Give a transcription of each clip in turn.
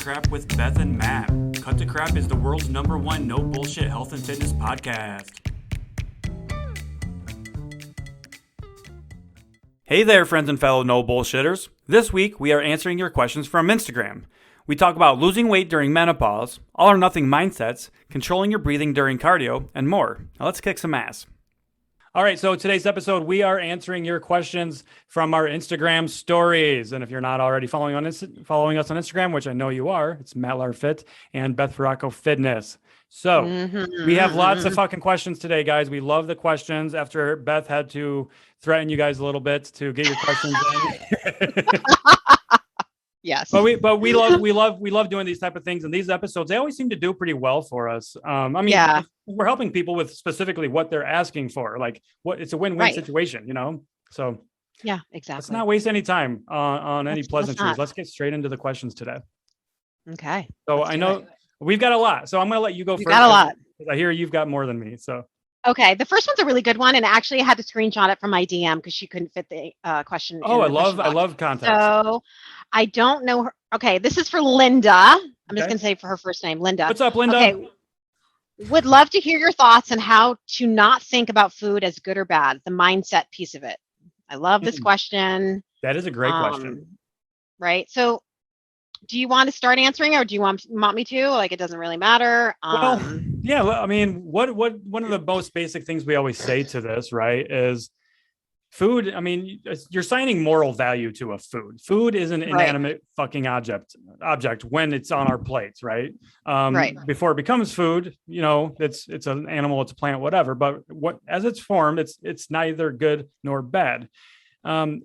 Crap with Beth and Matt. Cut to Crap is the world's #1 no bullshit health and fitness podcast. Hey there, friends and fellow no bullshitters. This week we are answering your questions from Instagram. We talk about losing weight during menopause, all or nothing mindsets, controlling your breathing during cardio, and more. Now let's kick some ass. All right, so today's episode, we are answering your questions from our Instagram stories. And if you're not already following us on Instagram, which I know you are, it's Matt Lar Fit and Beth Baracco Fitness. So we have lots of fucking questions today, guys. We love the questions after Beth had to threaten you guys a little bit to get your questions in. Yes. But we love doing these type of things, and these episodes, they always seem to do pretty well for us. We're helping people with specifically what they're asking for. Like it's a win-win situation, you know? So yeah, exactly. Let's not waste any time on any pleasantries. Let's get straight into the questions today. Okay. So I know we've got a lot, so I'm going to let you go first. Got a lot. I hear you've got more than me, so. Okay, the first one's a really good one, and actually I had to screenshot it from my DM because she couldn't fit the question. Oh, I love context. So I don't know her. Okay, this is for Linda. I'm just gonna say for her first name, Linda. What's up, Linda? Okay. Would love to hear your thoughts on how to not think about food as good or bad, the mindset piece of it. I love this question. That is a great question. Right. So do you want to start answering, or do you want me to? Like, it doesn't really matter. Yeah. I mean, what one of the most basic things we always say to this, right, is food. I mean, you're assigning moral value to a food. Food is an inanimate fucking object when it's on our plates, right? Before it becomes food, you know, it's an animal, it's a plant, whatever. But as it's formed, it's neither good nor bad.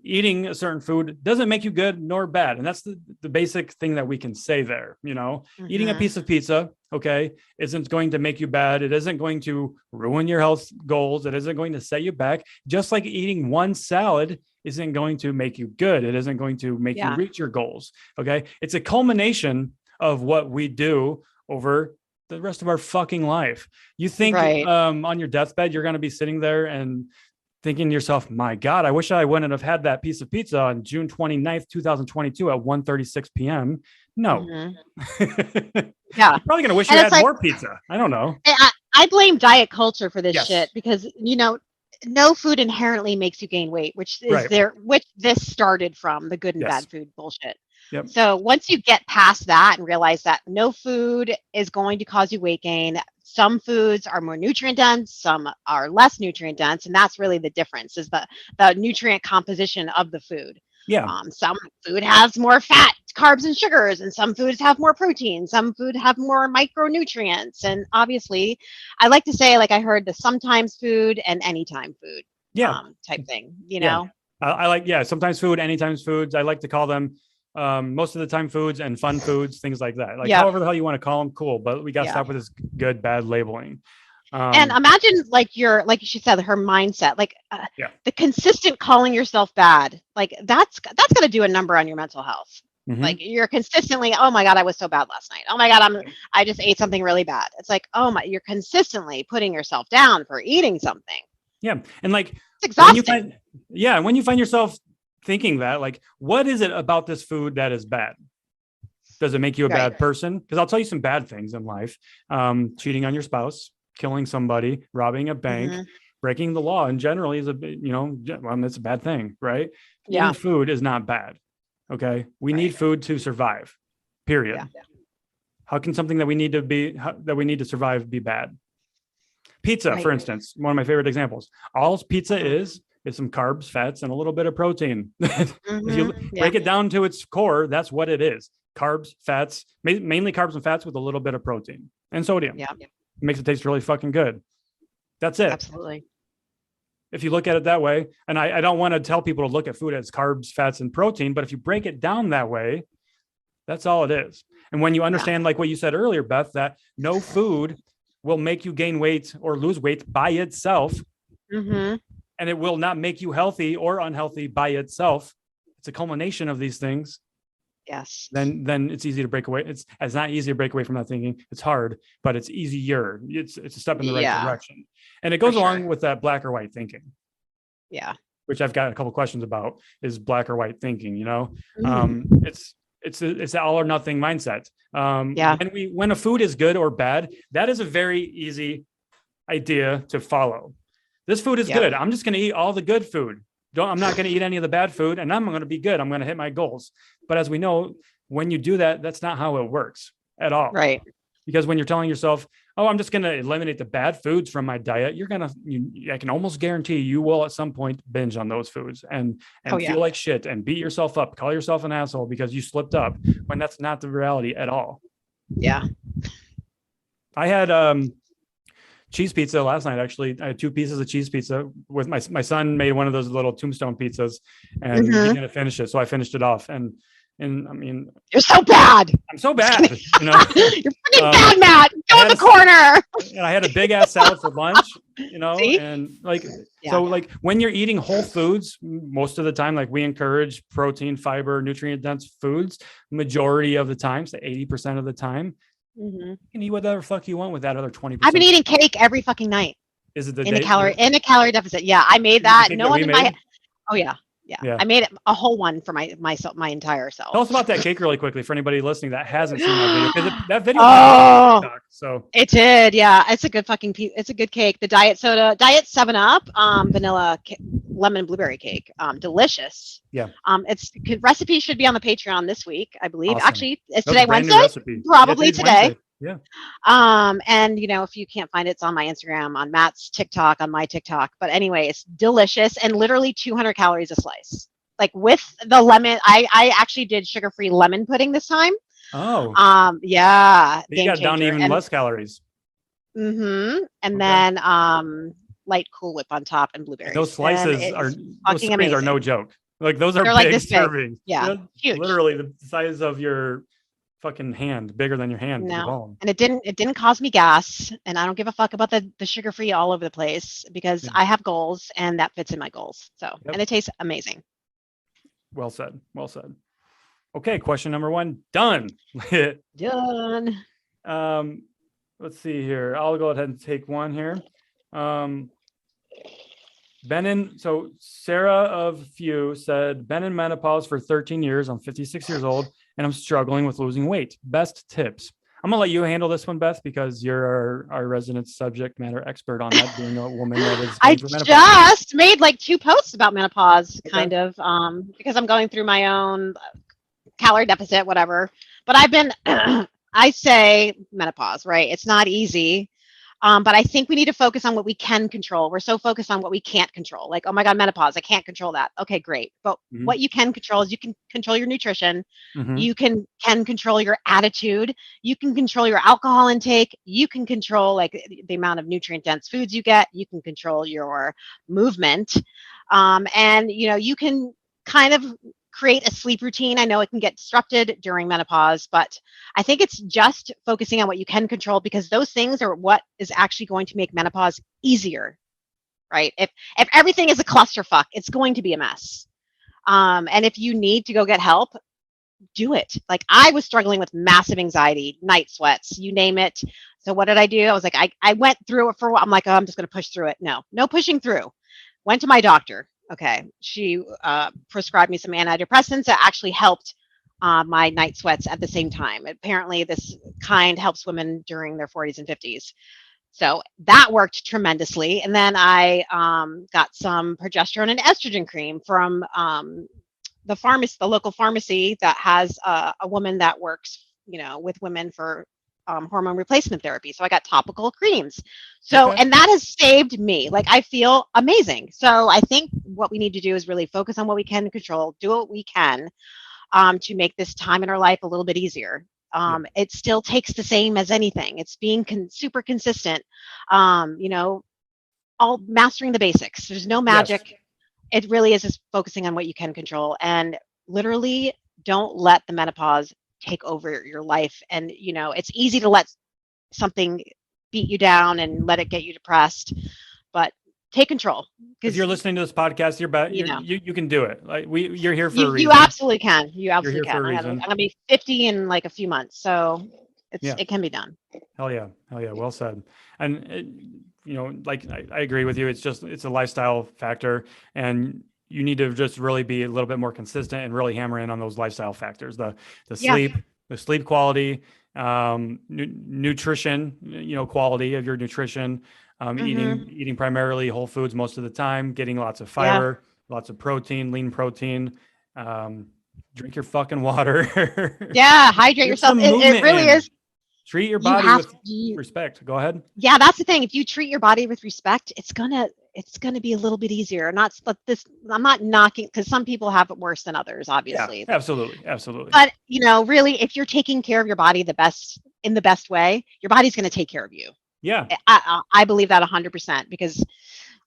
Eating a certain food doesn't make you good nor bad. And that's the basic thing that we can say there. You know, eating a piece of pizza, okay, isn't going to make you bad. It isn't going to ruin your health goals. It isn't going to set you back. Just like eating one salad isn't going to make you good. It isn't going to make you reach your goals. Okay. It's a culmination of what we do over the rest of our fucking life. You think on your deathbed, you're going to be sitting there and thinking to yourself, my God, I wish I wouldn't have had that piece of pizza on June 29th, 2022 at 1:36 p.m. No. Yeah. You're probably going to wish you had more pizza. I don't know. I blame diet culture for this shit because, you know, no food inherently makes you gain weight, which is which this started from, the good and bad food bullshit. Yep. So once you get past that and realize that no food is going to cause you weight gain, some foods are more nutrient dense, some are less nutrient dense, and that's really the difference, is the nutrient composition of the food. Yeah. Some food has more fat, carbs, and sugars, and some foods have more protein. Some food have more micronutrients, and obviously, I like to say, like, I heard the sometimes food and anytime food, type thing. You know, I like sometimes food, anytime foods. I like to call them most of the time foods and fun foods, things like that. Like however the hell you want to call them, cool. But we got to stop with this good, bad labeling. And imagine like she said, her mindset, like the consistent calling yourself bad, like that's going to do a number on your mental health. Mm-hmm. Like you're consistently, oh my God, I was so bad last night. Oh my God, I just ate something really bad. It's like, oh my, you're consistently putting yourself down for eating something. Yeah. And like, it's exhausting. When you find yourself thinking that, like, what is it about this food that is bad? Does it make you a bad person? Because I'll tell you some bad things in life. Cheating on your spouse, killing somebody, robbing a bank, breaking the law, and generally is it's a bad thing, right? Yeah. Eating food is not bad. Okay. We need food to survive, period. Yeah. How can something that we need to survive be bad? Pizza, for instance, one of my favorite examples. All pizza is some carbs, fats, and a little bit of protein. If you break it down to its core, that's what it is. Carbs, fats, mainly carbs and fats with a little bit of protein and sodium. Yeah. It makes it taste really fucking good. That's it. Absolutely. If you look at it that way, and I don't want to tell people to look at food as carbs, fats, and protein, but if you break it down that way, that's all it is. And when you understand, like what you said earlier, Beth, that no food will make you gain weight or lose weight by itself. Mm-hmm. And it will not make you healthy or unhealthy by itself. It's a culmination of these things. Yes. Then it's easy to break away. It's not easy to break away from that thinking. It's hard, but it's easier. It's a step in the right direction. And it goes along with that black or white thinking. Yeah. Which I've got a couple questions about, is black or white thinking, you know? It's it's an all or nothing mindset. Yeah. When a food is good or bad, that is a very easy idea to follow. This food is good. I'm just going to eat all the good food. I'm not going to eat any of the bad food, and I'm going to be good. I'm going to hit my goals. But as we know, when you do that, that's not how it works at all. Right. Because when you're telling yourself, oh, I'm just going to eliminate the bad foods from my diet, I can almost guarantee you will at some point binge on those foods and feel like shit and beat yourself up, call yourself an asshole because you slipped up, when that's not the reality at all. Yeah. I had cheese pizza last night. Actually, I had 2 pieces of cheese pizza with my son made one of those little tombstone pizzas, and he didn't finish it, so I finished it off. And I mean, you're so bad. I'm so bad. You're freaking bad, Matt. Go in the corner. And I had a big ass salad for lunch. See? And so when you're eating whole foods, most of the time, like we encourage protein, fiber, nutrient dense foods. Majority of the time, so 80% of the time, you can eat whatever fuck you want with that other 20%. I've been eating cake every fucking night. Is it in a calorie deficit? Yeah, I made that. No one in my. Oh yeah. I made it a whole one for my entire self. Tell us about that cake really quickly for anybody listening that hasn't seen that video, because that video. TikTok, so it did. Yeah, it's a good fucking it's a good cake. The diet 7-Up, vanilla lemon blueberry cake, delicious. Yeah. Recipe should be on the Patreon this week, I believe. Awesome. Actually, it's today Wednesday. Probably today. Yeah. And if you can't find it, it's on my Instagram, on Matt's TikTok, on my TikTok. But anyway, it's delicious and literally 200 calories a slice. Like with the lemon, I actually did sugar-free lemon pudding this time. Oh. Yeah. You got down to even less calories. And then light Cool Whip on top and blueberries. Those slices are no joke. Like those are big servings. Yeah. Huge. Literally the size of your fucking hand, bigger than your hand. No. And it didn't cause me gas, and I don't give a fuck about the sugar-free all over the place, because I have goals and that fits in my goals. So and it tastes amazing. Well said. Okay, question number 1 done. Done. Let's see here, I'll go ahead and take one here. So Sarah of Few said, been in menopause for 13 years. I'm 56 years old and I'm struggling with losing weight. Best tips. I'm gonna let you handle this one, Beth, because you're our resident subject matter expert on that, being a woman that is I just made like 2 posts about menopause, kind of, because I'm going through my own calorie deficit, whatever. But I've been, I say menopause, right? It's not easy. But I think we need to focus on what we can control. We're so focused on what we can't control. Like, oh my God, menopause, I can't control that. Okay, great. But what you can control is you can control your nutrition. You can control your attitude. You can control your alcohol intake. You can control like the amount of nutrient dense foods you get. You can control your movement. And you can kind of create a sleep routine. I know it can get disrupted during menopause, but I think it's just focusing on what you can control, because those things are what is actually going to make menopause easier, right? If everything is a clusterfuck, it's going to be a mess. And if you need to go get help, do it. Like, I was struggling with massive anxiety, night sweats, you name it. So what did I do? I was like, I went through it for a while. I'm like, oh, I'm just going to push through it. No pushing through. Went to my doctor. Okay. She prescribed me some antidepressants that actually helped my night sweats at the same time. Apparently this kind helps women during their 40s and 50s. So that worked tremendously. And then I got some progesterone and estrogen cream from the local pharmacy that has a woman that works, with women for hormone replacement therapy. So I got topical creams. So, and that has saved me. Like, I feel amazing. So I think what we need to do is really focus on what we can control, do what we can to make this time in our life a little bit easier. It still takes the same as anything. It's being super consistent, all mastering the basics. There's no magic. Yes. It really is just focusing on what you can control, and literally don't let the menopause take over your life. And it's easy to let something beat you down and let it get you depressed, but take control. If you're listening to this podcast, you can do it. Like you're here for a reason. You absolutely can. I'm gonna be 50 in like a few months, so it can be done. Hell yeah. Well said. And like I agree with you. It's a lifestyle factor, and you need to just really be a little bit more consistent and really hammer in on those lifestyle factors, the Yeah. sleep, the sleep quality, nutrition, quality of your nutrition, eating primarily whole foods most of the time, getting lots of fiber, lots of protein, lean protein, drink your fucking water. Yeah. Hydrate Get yourself. some It movement really in. is. Treat your You body have with to. respect. Go ahead. Yeah, that's the thing. If you treat your body with respect, it's gonna be a little bit easier. Not but this. I'm not knocking, because some people have it worse than others, Yeah, obviously. absolutely. But really, if you're taking care of your body in the best way, your body's going to take care of you. Yeah. I believe that 100%, because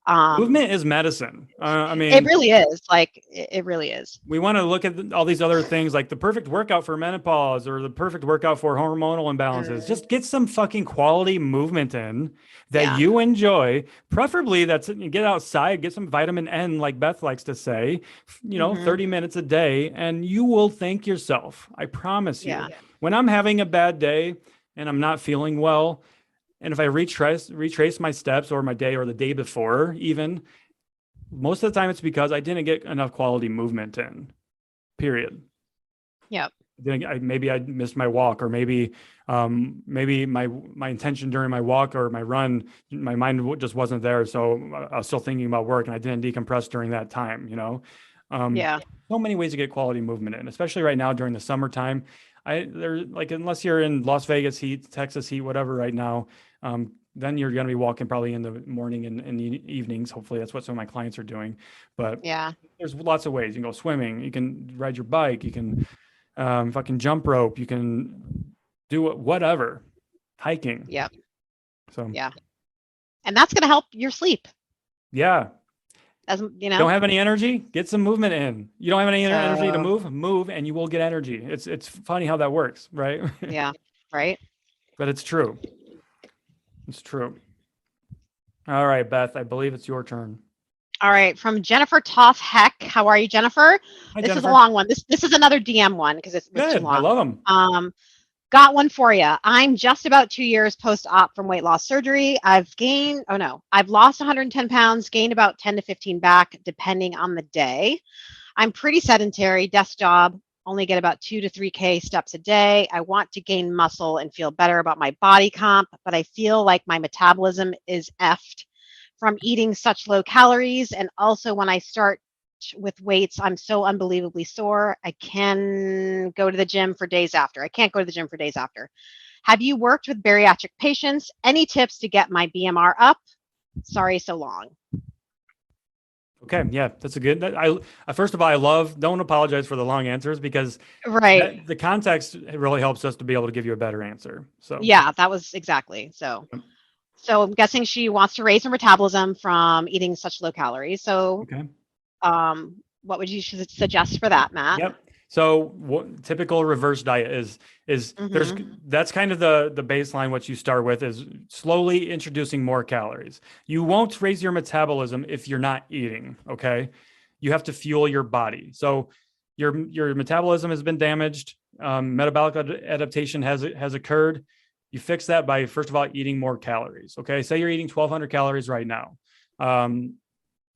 movement is medicine. I mean, it really is. Like, it really is. We want to look at all these other things, like the perfect workout for menopause or the perfect workout for hormonal imbalances. Just get some fucking quality movement in that you enjoy. Preferably that's, get outside, get some vitamin N, like Beth likes to say, 30 minutes a day, and you will thank yourself. I promise you. When I'm having a bad day and I'm not feeling well, and if I retrace my steps or my day or the day before, even, most of the time it's because I didn't get enough quality movement in, period. Yep. Maybe I missed my walk, or maybe my intention during my walk or my run, my mind just wasn't there. So I was still thinking about work and I didn't decompress during that time, So many ways to get quality movement in, especially right now during the summertime. Unless you're in Las Vegas heat, Texas heat, whatever right now, then you're going to be walking probably in the morning and the evenings. Hopefully that's what some of my clients are doing. But there's lots of ways. You can go swimming, you can ride your bike, you can fucking jump rope, you can do whatever, hiking. Yep. So and that's going to help your sleep. Yeah. As don't have any energy, get some movement in. You don't have any energy to move, and you will get energy. It's funny how that works, right? Yeah. Right. But it's true. It's true. All right, Beth, I believe it's your turn. All right, from Jennifer Toth Heck. How are you, Jennifer? Hi, this Jennifer. is a long one. This is another DM one, because it's good. Too long. I love them. Got one for you. I'm just about 2 years post-op from weight loss surgery. I've lost 110 pounds, gained about 10 to 15 back, depending on the day. I'm pretty sedentary, desk job, only get about 2 to 3K steps a day. I want to gain muscle and feel better about my body comp, but I feel like my metabolism is effed from eating such low calories. And also, when I start with weights, I'm so unbelievably sore. I can't go to the gym for days after. Have you worked with bariatric patients? Any tips to get my BMR up? Sorry, so long. Okay, yeah, that's a good. First of all, don't apologize for the long answers, because the context really helps us to be able to give you a better answer. So that was exactly so. So I'm guessing she wants to raise her metabolism from eating such low calories. So, what would you suggest for that, Matt? Yep. So typical reverse diet is that's kind of the baseline. What you start with is slowly introducing more calories. You won't raise your metabolism if you're not eating. Okay. You have to fuel your body. So your metabolism has been damaged. Metabolic adaptation has occurred. You fix that by, first of all, eating more calories. Okay. Say you're eating 1,200 calories right now.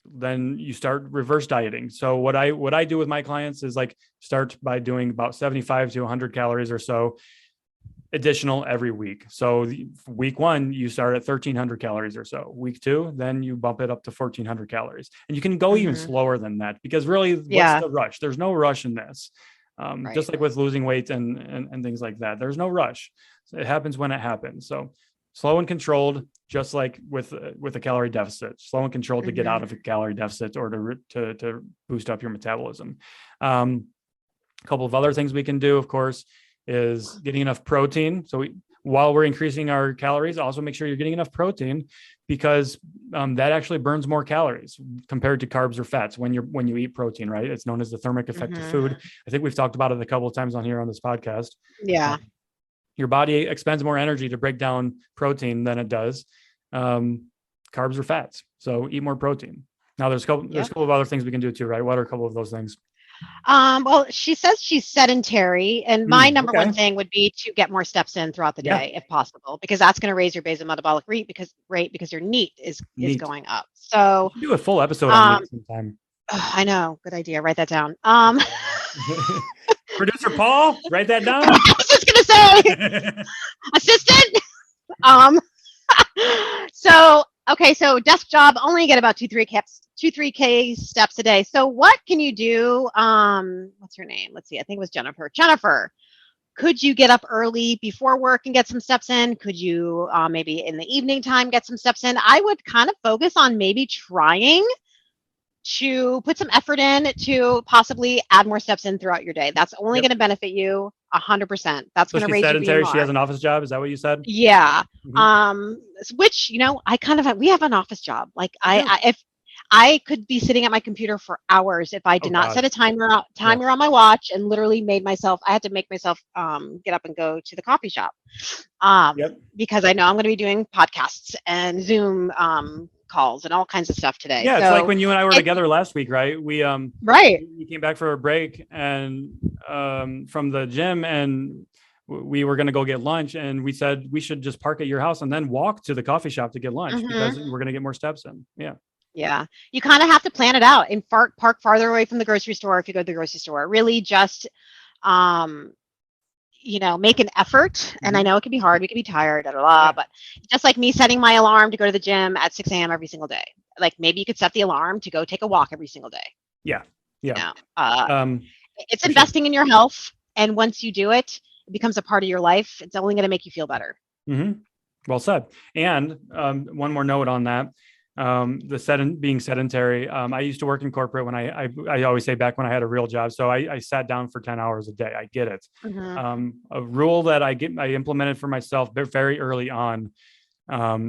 Then you start reverse dieting. So what I do with my clients is start by doing about 75 to 100 calories or so additional every week. So week 1, you start at 1,300 calories or so. Week 2, then you bump it up to 1,400 calories. And you can go even slower than that, because really, what's the rush? There's no rush in this. Just like with losing weight and things like that, there's no rush. So it happens when it happens. So slow and controlled, just like with a calorie deficit, slow and controlled to get out of a calorie deficit or to boost up your metabolism. A couple of other things we can do, of course, is getting enough protein. So while we're increasing our calories, also make sure you're getting enough protein, because that actually burns more calories compared to carbs or fats when you eat protein, right? It's known as the thermic effect of food. I think we've talked about it a couple of times on this podcast. Yeah. Your body expends more energy to break down protein than it does carbs or fats. So eat more protein. Now there's a couple of other things we can do too, right? What are a couple of those things? Well, she says she's sedentary, and my number one thing would be to get more steps in throughout the day, if possible, because that's going to raise your basal metabolic rate because your NEAT is going up. So do a full episode on NEAT sometime. I know. Good idea. Write that down. Producer Paul, write that down. I was just gonna say, assistant. Um, so okay, so desk job only get about 2-3K steps a day. So what can you do? What's her name? Let's see. I think it was Jennifer. Jennifer, could you get up early before work and get some steps in? Could you maybe in the evening time get some steps in? I would kind of focus on maybe trying to put some effort in to possibly add more steps in throughout your day. That's only going to benefit you 100%. That's So going to she's raise your sedentary. She BMR. has an office job. Is that what you said? Yeah. Mm-hmm. Which, I kind of we have an office job. Like if I could be sitting at my computer for hours if I did not set a timer on my watch and literally I had to make myself get up and go to the coffee shop. Because I know I'm going to be doing podcasts and Zoom calls and all kinds of stuff today. Yeah, it's like when you and I were together last week, right? We came back for a break and from the gym, and we were going to go get lunch, and we said we should just park at your house and then walk to the coffee shop to get lunch because we're going to get more steps in. Yeah, you kind of have to plan it out and park farther away from the grocery store if you go to the grocery store. Really just make an effort. And I know it can be hard. We can be tired, but just like me setting my alarm to go to the gym at 6 a.m. every single day. Like maybe you could set the alarm to go take a walk every single day. Yeah. It's investing in your health. And once you do it, it becomes a part of your life. It's only going to make you feel better. Mm-hmm. Well said. And one more note on that. Being sedentary. I used to work in corporate when I always say back when I had a real job. So I sat down for 10 hours a day. I get it. A rule that I implemented for myself very early on.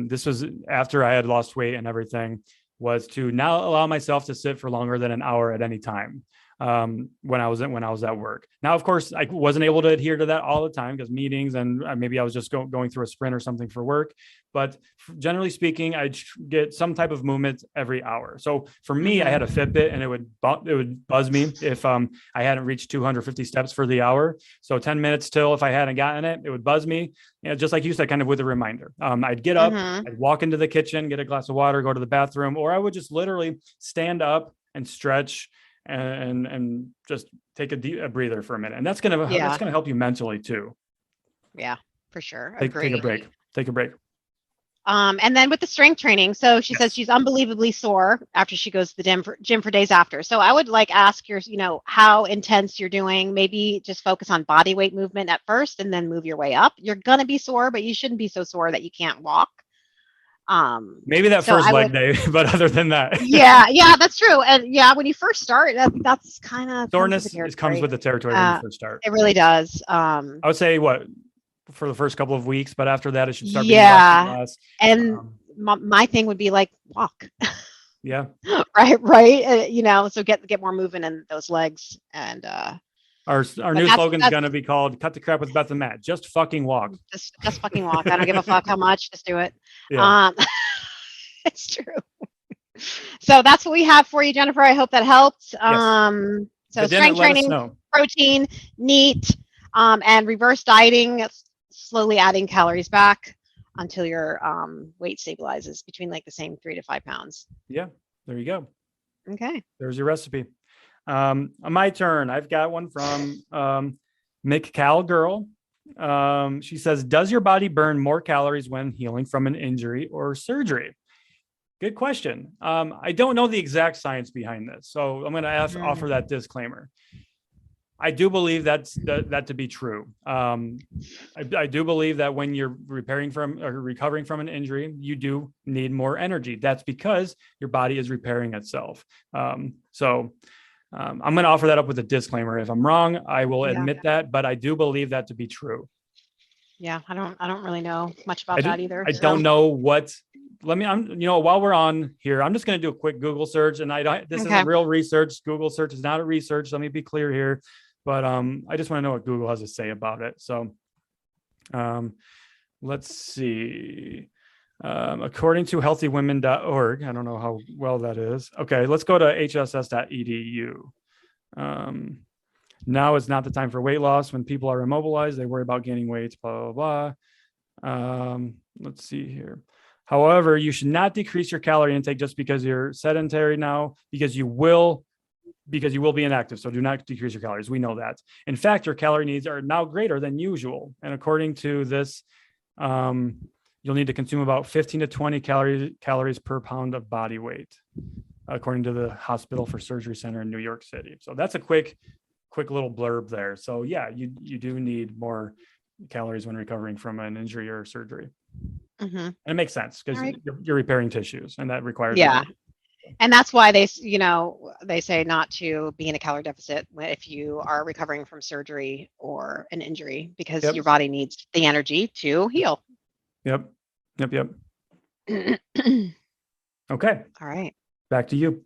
This was after I had lost weight and everything, was to not allow myself to sit for longer than an hour at any time. When I was at work. Now, of course, I wasn't able to adhere to that all the time because meetings and maybe I was just going through a sprint or something for work. But generally speaking, I'd get some type of movement every hour. So for me, I had a Fitbit and it would buzz me if I hadn't reached 250 steps for the hour. So 10 minutes till if I hadn't gotten it, it would buzz me. Just like you said, kind of with a reminder. I'd get up, I'd walk into the kitchen, get a glass of water, go to the bathroom, or I would just literally stand up and stretch and just take a breather for a minute. And that's going to help you mentally too. Yeah, for sure. Take a break. And then with the strength training, so she says she's unbelievably sore after she goes to the gym for days after. So I would ask your, how intense you're doing. Maybe just focus on body weight movement at first and then move your way up. You're going to be sore, but you shouldn't be so sore that you can't walk. Maybe that first leg day, but other than that, yeah, that's true. And when you first start, that's kind of soreness comes with the territory when you first start. It really does. I would say for the first couple of weeks, but after that, it should start being less and less. And my thing would be walk. Yeah. Right. So get more movement in those legs and. Our new slogan is going to be called "Cut the crap with Beth and Matt." Just fucking walk. Just fucking walk. I don't give a fuck how much. Just do it. Yeah. It's true. So that's what we have for you, Jennifer. I hope that helped. Yes. So strength training, protein, NEAT, and reverse dieting, slowly adding calories back until your weight stabilizes between the same 3 to 5 pounds. Yeah, there you go. Okay. There's your recipe. My turn. I've got one from McCal Girl. She says, does your body burn more calories when healing from an injury or surgery? Good question. I don't know the exact science behind this, so I'm going to offer that disclaimer. I do believe that to be true. I do believe that when you're recovering from an injury, you do need more energy. That's because your body is repairing itself. I'm going to offer that up with a disclaimer. If I'm wrong, I will admit that, but I do believe that to be true. Yeah, I don't really know much about that either. I don't know what. While we're on here, I'm just going to do a quick Google search, and this isn't real research. Google search is not a research. Let me be clear here, but I just want to know what Google has to say about it. So, let's see. According to healthywomen.org, I don't know how well that is. Okay, let's go to hss.edu. Now is not the time for weight loss. When people are immobilized, they worry about gaining weight, blah, blah, blah. Let's see here. However, you should not decrease your calorie intake just because you're sedentary now, because you will because you will be inactive. So do not decrease your calories. We know that. In fact, your calorie needs are now greater than usual. And according to this, you'll need to consume about 15 to 20 calories per pound of body weight, according to the Hospital for Surgery Center in New York City. So that's a quick little blurb there. So yeah, you do need more calories when recovering from an injury or surgery. And it makes sense because you're repairing tissues, and that requires energy. And that's why they say not to be in a calorie deficit if you are recovering from surgery or an injury, because your body needs the energy to heal. Yep. Okay. All right. Back to you.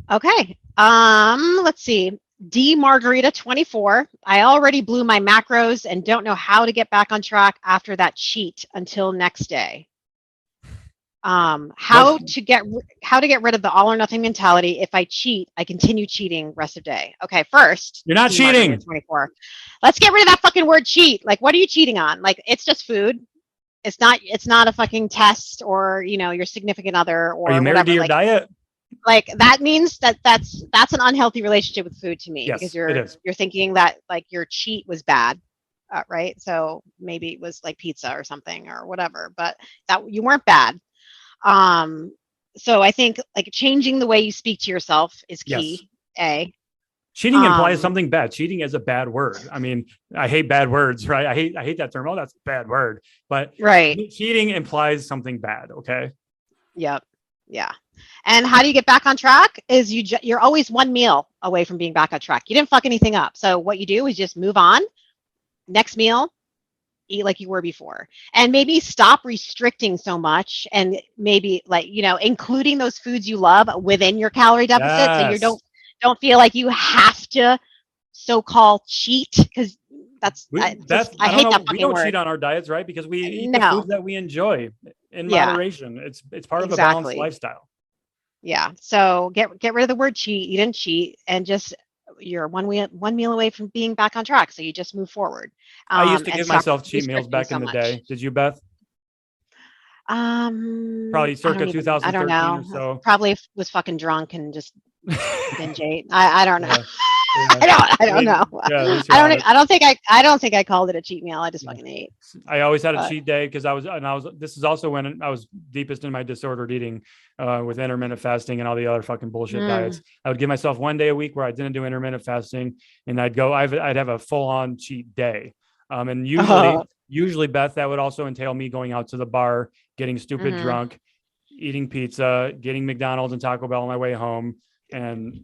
Okay. Let's see. D Margarita 24. I already blew my macros and don't know how to get back on track after that cheat until next day. How to get rid of the all or nothing mentality. If I cheat, I continue cheating rest of day. Okay, first, you're not cheating. 24. Let's get rid of that fucking word cheat. Like, what are you cheating on? Like, it's just food. It's not a fucking test or, your significant other or are you married to your diet? Like, that means that's an unhealthy relationship with food to me. Yes, because you're thinking that like your cheat was bad. Right. So maybe it was like pizza or something or whatever, but that you weren't bad. So I think like changing the way you speak to yourself is key. Yes. Cheating implies something bad. Cheating is a bad word. I mean, I hate bad words, right? I hate that term. Oh, that's a bad word. But cheating implies something bad. Okay. Yep. Yeah. And how do you get back on track is you're always one meal away from being back on track. You didn't fuck anything up. So what you do is just move on. Next meal, eat like you were before, and maybe stop restricting so much, and maybe like including those foods you love within your calorie deficit, so you don't feel like you have to so-called cheat, because I hate that fucking word. We don't cheat on our diets, right? Because we eat the foods that we enjoy in moderation. It's part of a balanced lifestyle. Yeah. So get rid of the word cheat. You didn't cheat, and just you're one meal away from being back on track. So you just move forward. I used to give myself cheat meals back in the day. Did you, Beth? Probably circa 2013 I don't know. Or so. Probably was fucking drunk and just binge ate. I don't know. I don't know. I don't think I called it a cheat meal. I just fucking ate. I always had a cheat day because this is also when I was deepest in my disordered eating with intermittent fasting and all the other fucking bullshit diets. I would give myself one day a week where I didn't do intermittent fasting, and I'd have a full on cheat day. And usually Beth, that would also entail me going out to the bar, getting stupid drunk, eating pizza, getting McDonald's and Taco Bell on my way home. And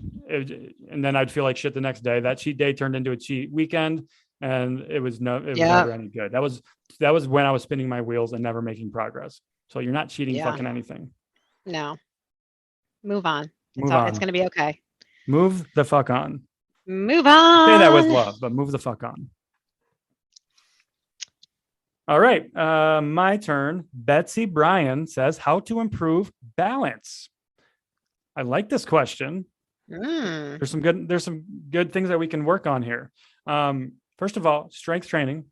then I'd feel like shit the next day. That cheat day turned into a cheat weekend, and it was never any good. That was when I was spinning my wheels and never making progress. So you're not cheating fucking anything. No. Move on. It's going to be okay. Move the fuck on. Move on. Say that with love, but move the fuck on. All right. My turn. Betsy Bryan says, how to improve balance. I like this question. There's some good things that we can work on here. First of all, strength training,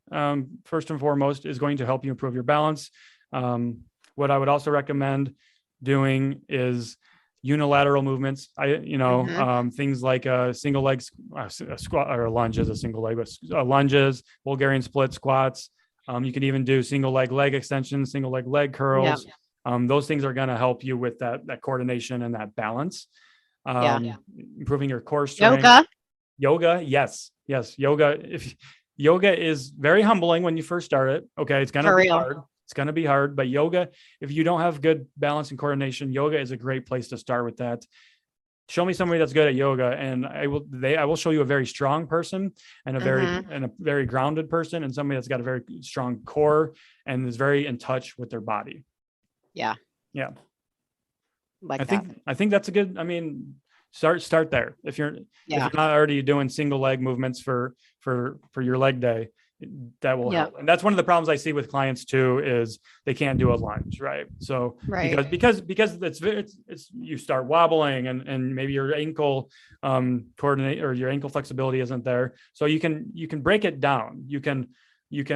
first and foremost, is going to help you improve your balance. What I would also recommend doing is unilateral movements. Things like a single leg squat, or a lunge is a single leg, but lunges, Bulgarian split squats. You can even do single leg extensions, single leg curls. Those things are going to help you with that coordination and that balance. Improving your core strength. Yoga. Yes. Yoga is very humbling when you first start it. Okay. It's going to be hard. It's going to be hard, but yoga, if you don't have good balance and coordination, yoga is a great place to start with that. Show me somebody that's good at yoga, and I will show you a very strong person and a very grounded person, and somebody that's got a very strong core and is very in touch with their body. Yeah. I think that's a good, start there. If you're not already doing single leg movements for your leg day, that will help. And that's one of the problems I see with clients too, is they can't do a lunge, right? So because it's you start wobbling and maybe your ankle coordinate or your ankle flexibility isn't there. So you can break it down. You can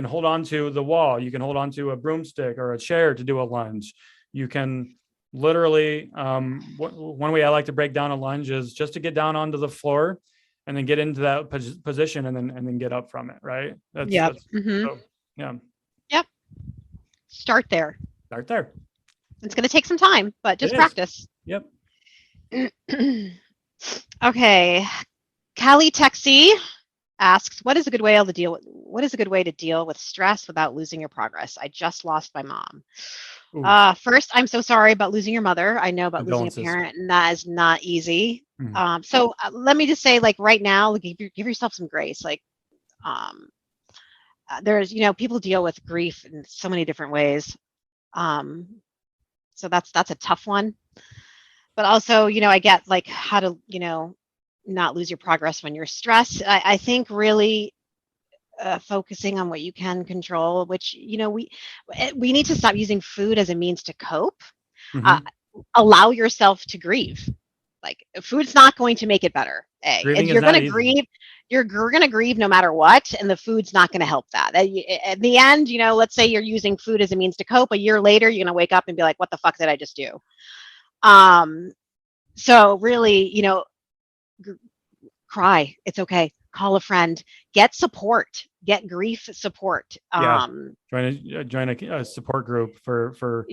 hold on to the wall. You can hold on to a broomstick or a chair to do a lunge. You can literally, one way I like to break down a lunge is just to get down onto the floor and then get into that position and then get up from it. Right. Yep. So, yeah. Yep. Start there. Start there. It's going to take some time, but just practice. Yep. Okay. Callie Texie asks, what is a good way to deal with stress without losing your progress? I just lost my mom. First, I'm so sorry about losing your mother. I know about losing a parent, and that is not easy. So let me just say, like right now, give yourself some grace. Like, there's, people deal with grief in so many different ways. So that's a tough one. But also, I get like how to, not lose your progress when you're stressed. I think really focusing on what you can control, which, we need to stop using food as a means to cope. Allow yourself to grieve. Like, food's not going to make it better. And you're going to grieve. You're going to grieve no matter what, and the food's not going to help that. At the end, let's say you're using food as a means to cope. A year later, you're going to wake up and be like, what the fuck did I just do? So really, cry. It's okay. Call a friend. Get support. Get grief support. Join a support group for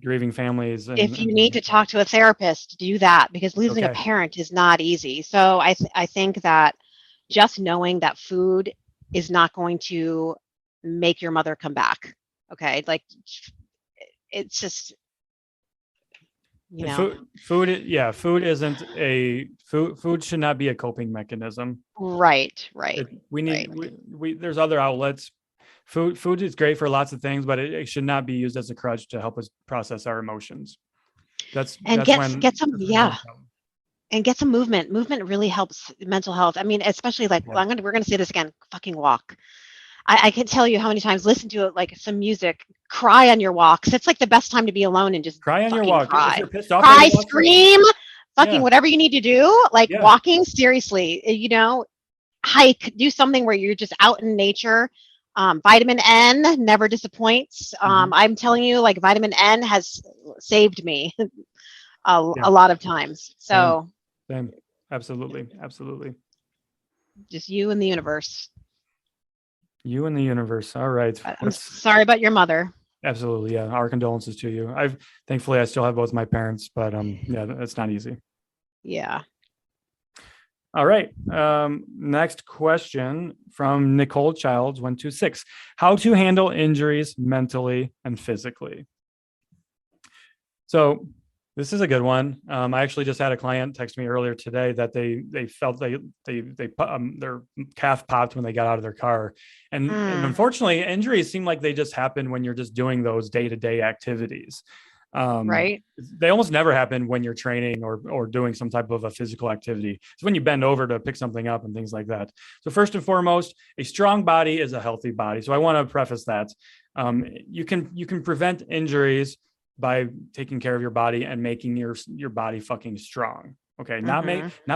grieving families. If you need to talk to a therapist, do that, because losing a parent is not easy. So I think that just knowing that food is not going to make your mother come back. Okay, like, it's just, food isn't food should not be a coping mechanism. Right. There's other outlets. Food is great for lots of things, but it should not be used as a crutch to help us process our emotions. Get some movement. Movement really helps mental health. I mean, especially like, we're going to say this again, fucking walk. I can't tell you how many times, listen to it, like some music, cry on your walks. It's like the best time to be alone and just cry on your walk. Cry. If you're pissed off, cry, scream, whatever you need to do. Like walking, seriously, hike, do something where you're just out in nature. Vitamin N never disappoints. I'm telling you, like, vitamin N has saved me a lot of times. So Same. Absolutely. Just you and the universe. You and the universe. All right. I'm sorry about your mother. Absolutely. Yeah. Our condolences to you. Thankfully I still have both my parents, but it's not easy. Yeah. All right. Next question from Nicole Childs 126. How to handle injuries mentally and physically. So this is a good one. I actually just had a client text me earlier today that they felt their calf popped when they got out of their car. And unfortunately, injuries seem like they just happen when you're just doing those day-to-day activities. Right. They almost never happen when you're training or doing some type of a physical activity. It's when you bend over to pick something up and things like that. So first and foremost, a strong body is a healthy body. So I want to preface that. You can prevent injuries by taking care of your body and making your body fucking strong. Okay. Not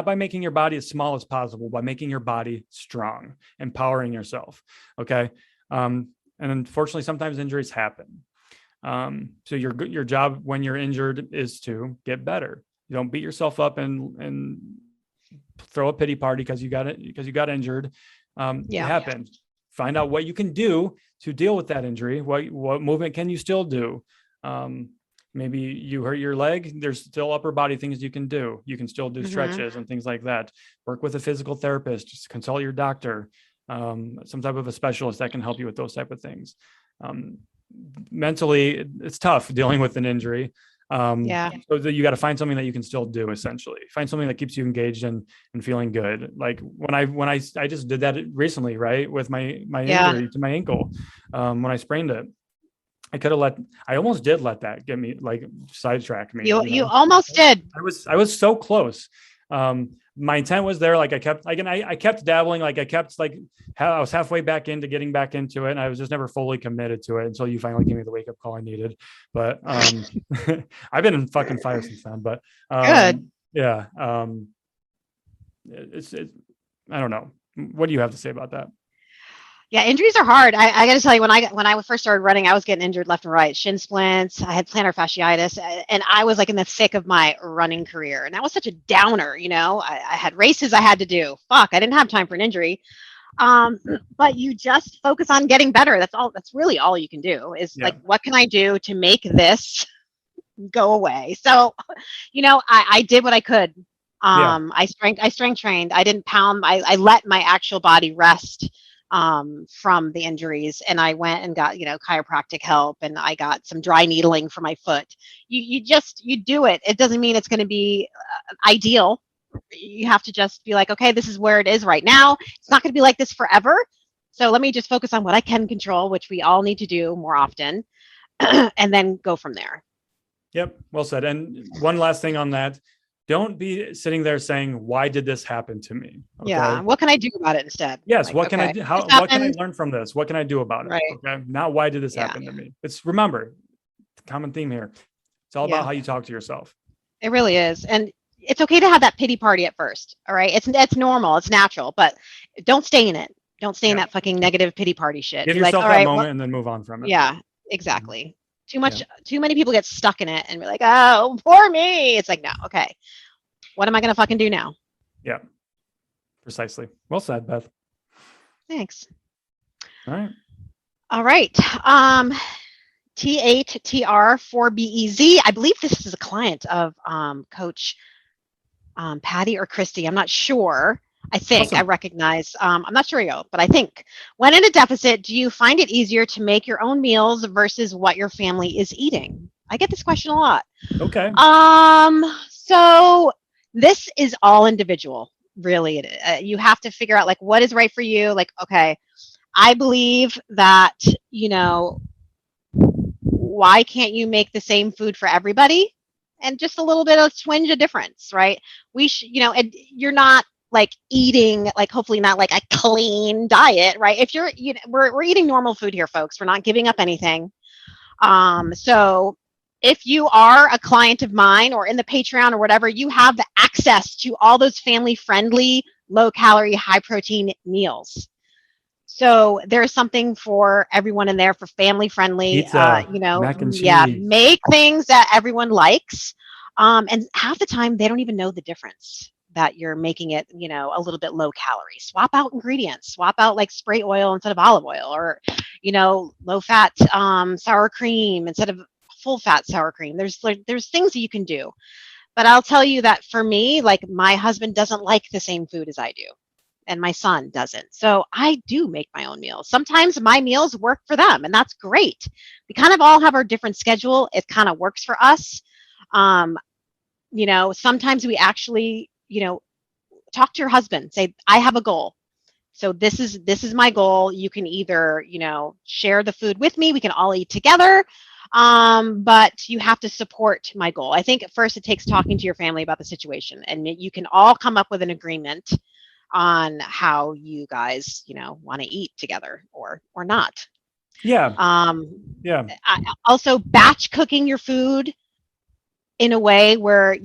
by making your body as small as possible, by making your body strong, empowering yourself. Okay. And unfortunately, sometimes injuries happen. So your job when you're injured is to get better. You don't beat yourself up and throw a pity party because you got injured. It happened. Find out what you can do to deal with that injury. What movement can you still do? Maybe you hurt your leg. There's still upper body things you can do. You can still do stretches and things like that. Work with a physical therapist. Just consult your doctor, some type of a specialist that can help you with those type of things. Mentally, it's tough dealing with an injury. So you got to find something that you can still do. Essentially, find something that keeps you engaged and feeling good. Like when I just did that recently, right, with my injury to my ankle, when I sprained it. I almost did let that get me, like, sidetrack me. You almost did. I was so close. My intent was there. Like I kept dabbling. Like I was halfway back into getting back into it. And I was just never fully committed to it until you finally gave me the wake up call I needed. But, I've been in fucking fire since then, but, good. Yeah. I don't know. What do you have to say about that? Yeah, injuries are hard. I got to tell you, when I first started running, I was getting injured left and right. Shin splints. I had plantar fasciitis, and I was like in the thick of my running career, and that was such a downer. I had races I had to do. Fuck, I didn't have time for an injury. But you just focus on getting better. That's all. That's really all you can do. Is like, what can I do to make this go away? So, I did what I could. I strength trained. I didn't pound. I let my actual body rest from the injuries, and I went and got chiropractic help, and I got some dry needling for my foot. You do it. It doesn't mean it's going to be ideal. You have to just be like, okay, this is where it is right now. It's not going to be like this forever. So let me just focus on what I can control, which we all need to do more often, and then go from there. Yep. Well said. And one last thing on that. Don't be sitting there saying, why did this happen to me? Okay? Yeah. What can I do about it instead? Yes. Like, what can I do? What can I learn from this? What can I do about it? Right. Okay. Not why did this happen to me? Remember, common theme here. It's all about how you talk to yourself. It really is. And it's okay to have that pity party at first. All right. It's normal. It's natural, but don't stay in it. Don't stay in that fucking negative pity party shit. Give yourself that moment and then move on from it. Yeah, exactly. Too many people get stuck in it and be like, oh, poor me. It's like, no, okay. What am I going to fucking do now? Yeah, precisely. Well said, Beth. Thanks. All right. T8TR4BEZ. I believe this is a client of Coach Patty or Christy. I'm not sure. I think I recognize, I'm not sure, but I think, when in a deficit, do you find it easier to make your own meals versus what your family is eating? I get this question a lot. Okay. So this is all individual, really. You have to figure out like what is right for you. Like, okay, I believe that, why can't you make the same food for everybody? And just a little bit of twinge of difference, right? We should, and you're not like eating, like hopefully not like a clean diet, right? If you're, we're eating normal food here, folks. We're not giving up anything. So if you are a client of mine or in the Patreon or whatever, you have the access to all those family-friendly, low-calorie, high-protein meals. So there's something for everyone in there for family-friendly, mac and cheese. Make things that everyone likes. And half the time, they don't even know the difference that you're making it, a little bit low calorie. Swap out ingredients, swap out like spray oil instead of olive oil, or, low fat sour cream instead of full fat sour cream. There's things that you can do. But I'll tell you that for me, like my husband doesn't like the same food as I do. And my son doesn't. So I do make my own meals. Sometimes my meals work for them, and that's great. We kind of all have our different schedule. It kind of works for us. Sometimes we actually, talk to your husband, say, I have a goal. So this is my goal. You can either, share the food with me. We can all eat together. But you have to support my goal. I think at first it takes talking to your family about the situation, and you can all come up with an agreement on how you guys, want to eat together or not. Yeah. Also, batch cooking your food in a way where,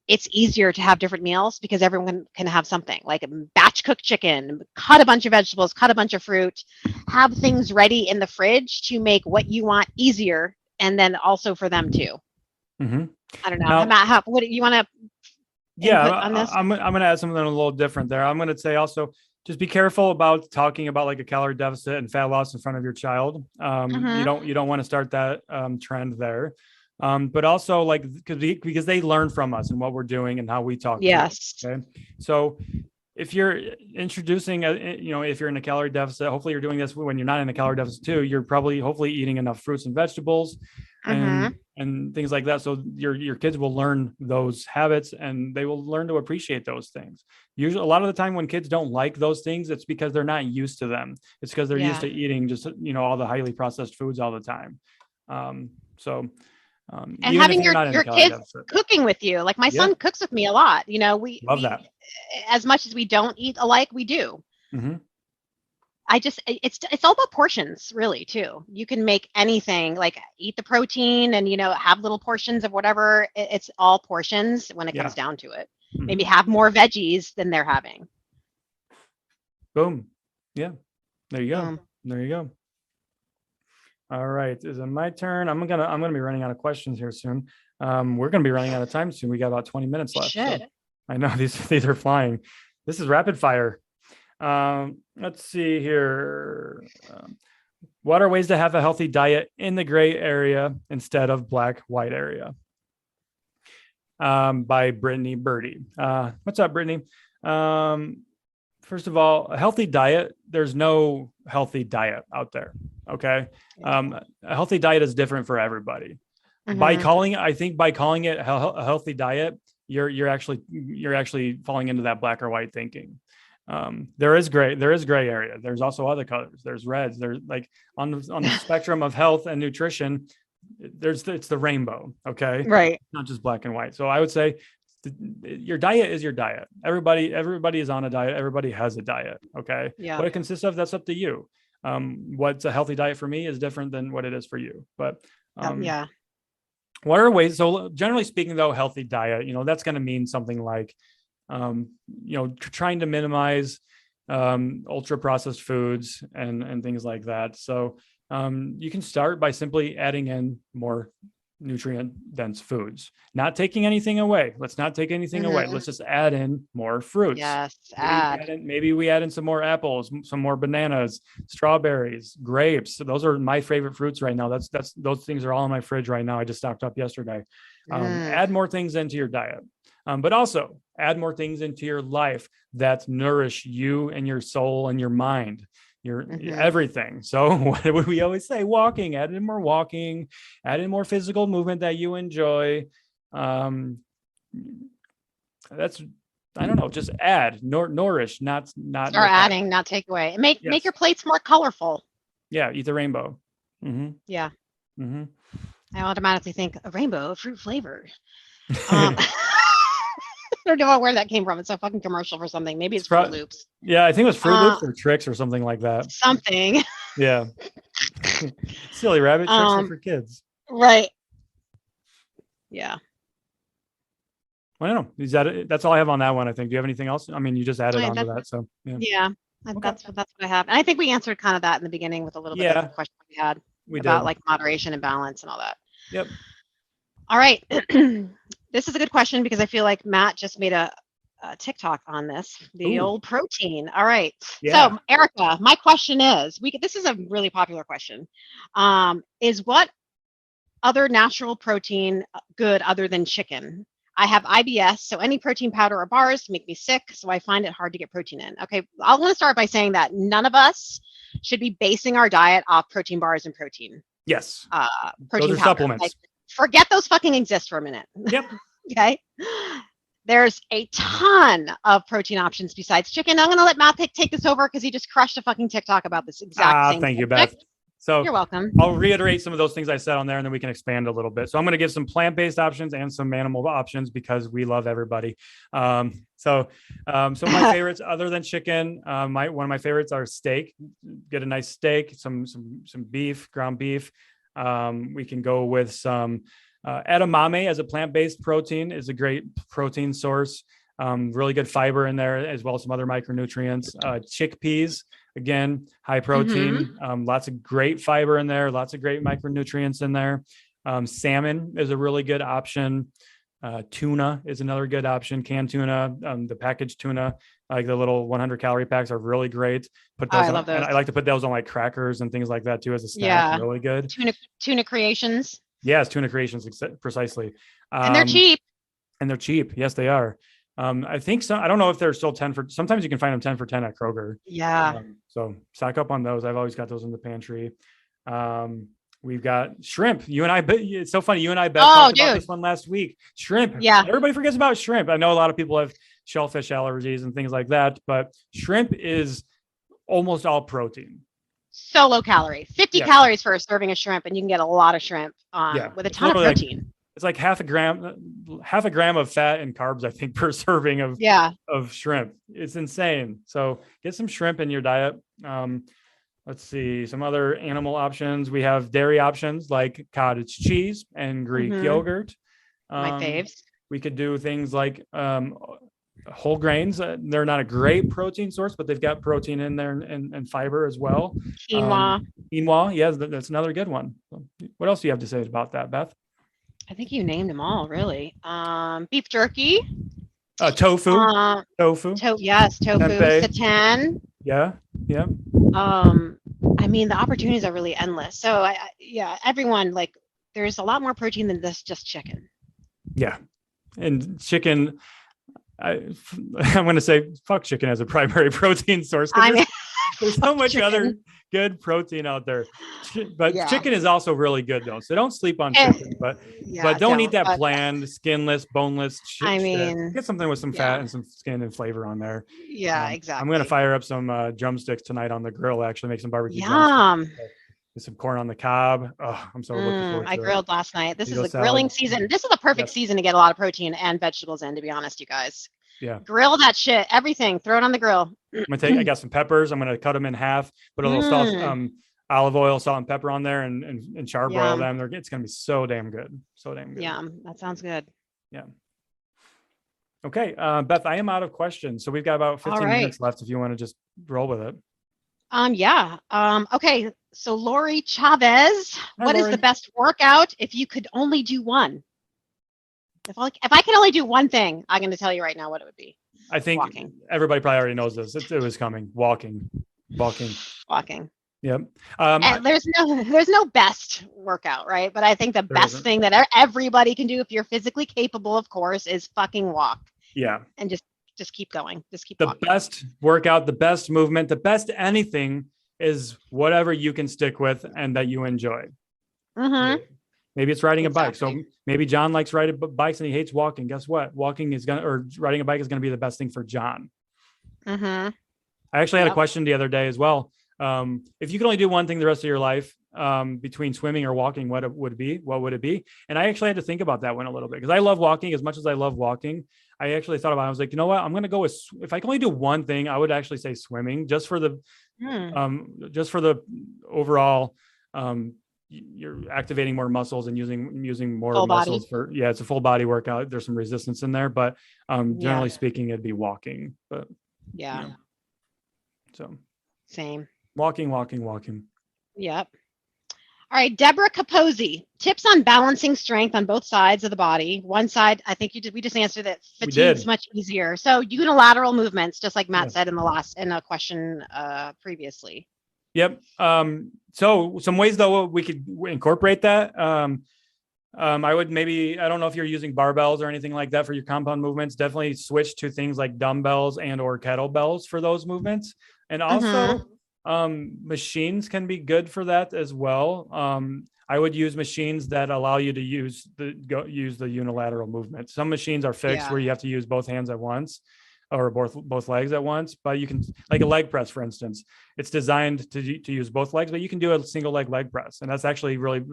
it's easier to have different meals because everyone can have something like a batch cooked chicken, cut a bunch of vegetables, cut a bunch of fruit, have things ready in the fridge to make what you want easier. And then also for them too. Mm-hmm. I don't know. Matt, what do you want to? I'm going to add something a little different there. I'm going to say also, just be careful about talking about like a calorie deficit and fat loss in front of your child. You don't want to start that trend there. But also like, because they learn from us and what we're doing and how we talk. Yes. To them, okay. So if you're introducing, if you're in a calorie deficit, hopefully you're doing this when you're not in a calorie deficit too. You're hopefully eating enough fruits and vegetables and things like that. So your kids will learn those habits and they will learn to appreciate those things. Usually, a lot of the time when kids don't like those things, it's because they're not used to them. It's because they're used to eating just, all the highly processed foods all the time. And having your kids cooking with you, like my son cooks with me a lot. We love that. As much as we don't eat alike, we do. Mm-hmm. It's all about portions, really, too. You can make anything, like eat the protein and have little portions of whatever. It's all portions when it comes down to it. Maybe have more veggies than they're having. Boom. Yeah. There you go. There you go. All right. Is it my turn? I'm gonna be running out of questions here soon. We're gonna be running out of time soon. We got about 20 minutes left. So I know these are flying. This is rapid fire. Let's see here. What are ways to have a healthy diet in the gray area instead of black-white area? By Brittany Birdie. What's up, Brittany? First of all, a healthy diet, there's no healthy diet out there. Okay. A healthy diet is different for everybody. By calling it a healthy diet, you're actually falling into that black or white thinking. There is gray area. There's also other colors. There's reds. There's like on the spectrum of health and nutrition, it's the rainbow. Okay. Right. Not just black and white. So I would say your diet is your diet. Everybody is on a diet. Everybody has a diet. Okay. Yeah. What it consists of, that's up to you. What's a healthy diet for me is different than what it is for you. But yeah. What are ways? So generally speaking, though, healthy diet, that's going to mean something like, trying to minimize ultra processed foods and things like that. So you can start by simply adding in more nutrient dense foods, not taking anything away. Let's not take anything away. Let's just add in more fruits. Yes. Maybe we add in some more apples, some more bananas, strawberries, grapes. Those are my favorite fruits right now. Those things are all in my fridge right now. I just stocked up yesterday. Add more things into your diet. But also add more things into your life that nourish you and your soul and your mind, your everything. So what would we always say? Walking, add in more walking, add in more physical movement that you enjoy. That's, I don't know, just add, nourish, not start adding, not take away. Make your plates more colorful. Yeah, eat the rainbow. Yeah. I automatically think a rainbow, fruit flavored. I don't know where that came from. It's a fucking commercial for something. Maybe it's Fruit Loops. Yeah, I think it was Fruit Loops or Tricks or something like that. Something. Yeah. Silly rabbit, tricks are for kids. Right. Yeah. Well, I don't know. That's all I have on that one, I think. Do you have anything else? I mean, you just added on to that. So yeah. That's what I have. And I think we answered kind of that in the beginning with a little bit of the question we had about like moderation and balance and all that. Yep. All right. This is a good question because I feel like Matt just made a TikTok on this, the old protein. All right. Yeah. So Erica, my question is, this is a really popular question. Is what other natural protein good other than chicken? I have IBS, so any protein powder or bars make me sick, so I find it hard to get protein in. Okay, I want to start by saying that none of us should be basing our diet off protein bars and protein. Yes. Protein those are supplements. Like, forget those fucking exist for a minute. Yep. Okay. There's a ton of protein options besides chicken. I'm going to let Matt take this over because he just crushed a fucking TikTok about this exact same Thank you, Beth. So you're welcome. I'll reiterate some of those things I said on there, and then we can expand a little bit. So I'm going to give some plant-based options and some animal options because we love everybody. So my favorites other than chicken, one of my favorites are steak. Get a nice steak, some beef, ground beef. We can go with some edamame as a plant-based protein is a great protein source. Really good fiber in there, as well as some other micronutrients. Chickpeas, again, high protein, lots of great fiber in there, lots of great micronutrients in there. Salmon is a really good option. Tuna is another good option. Canned tuna, the packaged tuna, like the little 100 calorie packs are really great. Put those I love those. And I like to put those on like crackers and things like that too as a snack. Yeah. Really good. Tuna Creations. Yes, tuna creations, precisely. And they're cheap. Yes, they are. I think so. I don't know if they're still 10 for, sometimes you can find them 10 for 10 at Kroger. Yeah. So stock up on those. I've always got those in the pantry. We've got shrimp. You and I, it's so funny. You and I talked about this one last week. Shrimp. Yeah. Everybody forgets about shrimp. I know a lot of people have shellfish allergies and things like that, but shrimp is almost all protein. So low calorie, 50 calories for a serving of shrimp, and you can get a lot of shrimp with a ton of protein. It's like half a gram of fat and carbs, I think, per serving of shrimp. It's insane. So get some shrimp in your diet. Let's see some other animal options. We have dairy options like cottage cheese and Greek yogurt. My faves. We could do things like Whole grains, they're not a great protein source, but they've got protein in there and fiber as well. Quinoa. Quinoa, yes, that's another good one. What else do you have to say about that, Beth? I think you named them all, really. Beef jerky. Tofu. Tofu. Yes, tofu. Tempeh. Seitan. Yeah. Yeah. I mean, the opportunities are really endless. So, yeah, everyone, like, there's a lot more protein than this just chicken. Yeah. And chicken, I'm going to say fuck chicken as a primary protein source. There's so much other good protein out there, but chicken is also really good though. So don't sleep on chicken, but don't eat that bland, skinless, boneless shit. Get something with some fat and some skin and flavor on there. Yeah, exactly. I'm gonna fire up some drumsticks tonight on the grill. Actually, make some barbecue drumsticks. With some corn on the cob. Oh, I'm so looking forward to it. I grilled last night. This is the grilling season. This is the perfect season to get a lot of protein and vegetables in, to be honest, you guys. Yeah. Grill that shit. Everything. Throw it on the grill. I got some peppers. I'm gonna cut them in half, put a little salt, olive oil, salt and pepper on there and charbroil them. It's gonna be so damn good. So damn good. Yeah, that sounds good. Yeah. Okay, Beth, I am out of questions. So we've got about 15 minutes left if you want to just roll with it. Okay. So Lori Chavez, what is the best workout if you could only do one? If I can only do one thing, I'm going to tell you right now what it would be. I think everybody probably already knows this. It was coming. Walking. Yep. There's no best workout, right? But I think the best thing that everybody can do, if you're physically capable, of course, is fucking walk. Yeah. And just keep going. Just keep walking. The best workout, the best movement, the best anything is whatever you can stick with and that you enjoy. Mm-hmm. Maybe it's riding a bike. So maybe John likes riding bikes and he hates walking. Guess what? Riding a bike is going to be the best thing for John. Mm-hmm. I actually had a question the other day as well. If you could only do one thing the rest of your life, between swimming or walking, what would it be? And I actually had to think about that one a little bit because I love walking as much as I love walking. I actually thought about it. I was like, you know what? I'm going to go with, if I can only do one thing, I would actually say swimming just for the overall, you're activating more muscles and using more full muscles body. It's a full body workout. There's some resistance in there, but generally speaking, it'd be walking. But so same walking. Yep. All right, Deborah Capozzi, tips on balancing strength on both sides of the body. One side, I think we just answered that fatigue is much easier. So unilateral movements, just like Matt said in a question previously. Yep. So some ways though we could incorporate that. I would maybe, I don't know if you're using barbells or anything like that for your compound movements. Definitely switch to things like dumbbells and or kettlebells for those movements. And also machines can be good for that as well. I would use machines that allow you to use the unilateral movement. Some machines are fixed where you have to use both hands at once or both legs at once, but you can, like a leg press, for instance, it's designed to use both legs, but you can do a single leg press. And that's actually really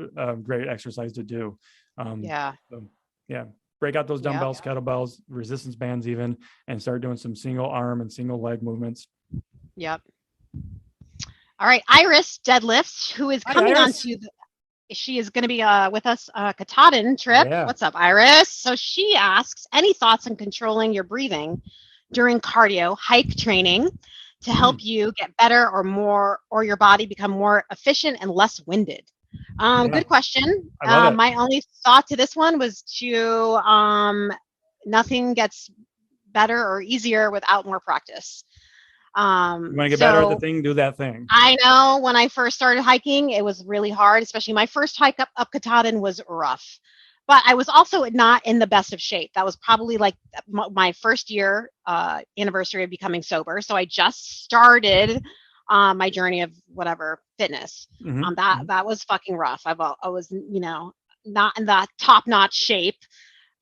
great exercise to do. Break out those dumbbells, kettlebells, resistance bands even, and start doing some single arm and single leg movements. Yep. All right, Iris Deadlifts, who is coming on to she is going to be with us Katahdin trip. Yeah. What's up, Iris? So she asks, any thoughts on controlling your breathing during cardio hike training to help you get better or your body become more efficient and less winded? Good question. My only thought to this one was nothing gets better or easier without more practice. You want to get better at the thing, do that thing. I know when I first started hiking, it was really hard, especially my first hike up Katahdin was rough. But I was also not in the best of shape. That was probably like my first year anniversary of becoming sober. So I just started my journey of fitness. That was fucking rough. I was, not in that top-notch shape.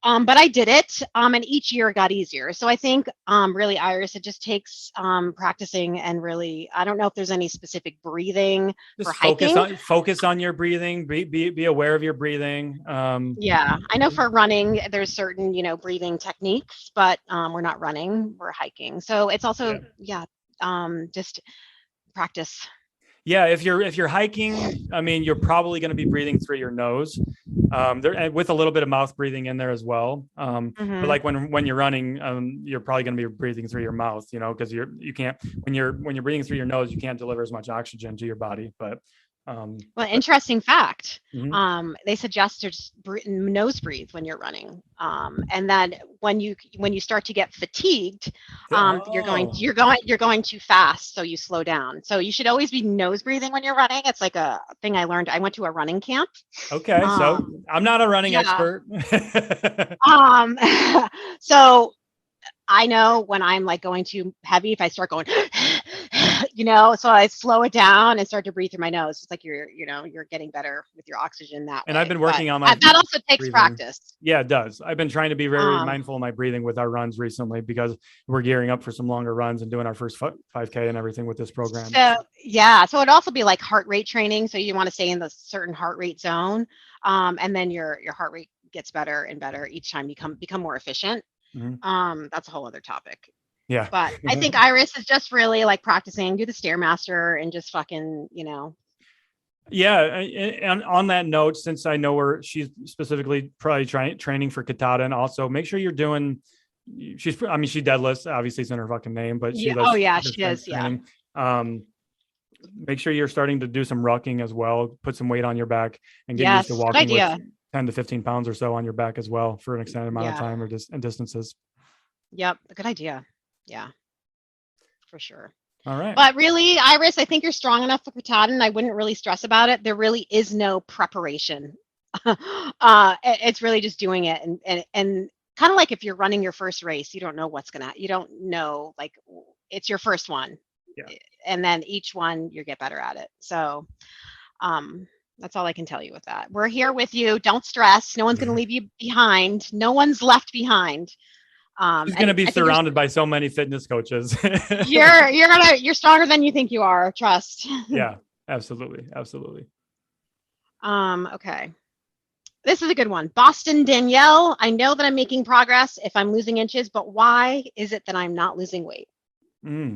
But I did it, and each year it got easier. So I think, really, Iris, it just takes practicing and really, I don't know if there's any specific breathing for hiking. Focus on your breathing. Be aware of your breathing. I know for running, there's certain, breathing techniques, but we're not running, we're hiking. So it's also, just practice. Yeah, if you're hiking, I mean, you're probably going to be breathing through your nose, there with a little bit of mouth breathing in there as well. But like when you're running, you're probably going to be breathing through your mouth, because you can't when you're breathing through your nose, you can't deliver as much oxygen to your body. But Well, interesting fact. Mhm. They suggest to just nose breathe when you're running, and then when you start to get fatigued, Oh, you're going too fast, so you slow down. So you should always be nose breathing when you're running. It's like a thing I learned. I went to a running camp. okay. So I'm not a running Yeah. expert. So I know when I'm like going too heavy, if I start going, so I slow it down and start to breathe through my nose. It's like you're getting better with your oxygen that And I've way. been But working on my that also takes breathing. practice. Yeah, it does. I've been trying to be very Um, mindful of my breathing with our runs recently because we're gearing up for some longer runs and doing our first 5K and everything with this program. so yeah, so it'd also be like heart rate training. So you want to stay in the certain heart rate zone, and then your heart rate gets better and better each time you become more efficient. Mhm. That's a whole other topic. Yeah. But I think Iris is just really like practicing, do the Stairmaster and just fucking, Yeah. And on that note, since I know she's specifically probably training for Katata, and also make sure you're doing, she deadlifts, obviously it's in her fucking name, but she yeah, oh yeah, does she strength is, yeah. training. Make sure you're starting to do some rucking as well, put some weight on your back and get used to Yes, good walking with idea. 10 to 15 pounds or so on your back as well for an extended amount of Yeah, time and distances. yep, a good idea. Yeah, for sure. All right. But really, Iris, I think you're strong enough for Katahdin. I wouldn't really stress about it. There really is no preparation. It's really just doing it, and kind of like if you're running your first race, you don't know you don't know, like, it's your first one, Yeah. and then each one you get better at it. So that's all I can tell you with that. We're here with you. Don't stress. No one's going to leave you behind. No one's left behind. She's going to And be I think surrounded by so many fitness coaches. you're stronger than you think you are. Trust. Yeah, absolutely. Absolutely. Okay. This is a good one. Boston Danielle, I know that I'm making progress if I'm losing inches, but why is it that I'm not losing weight?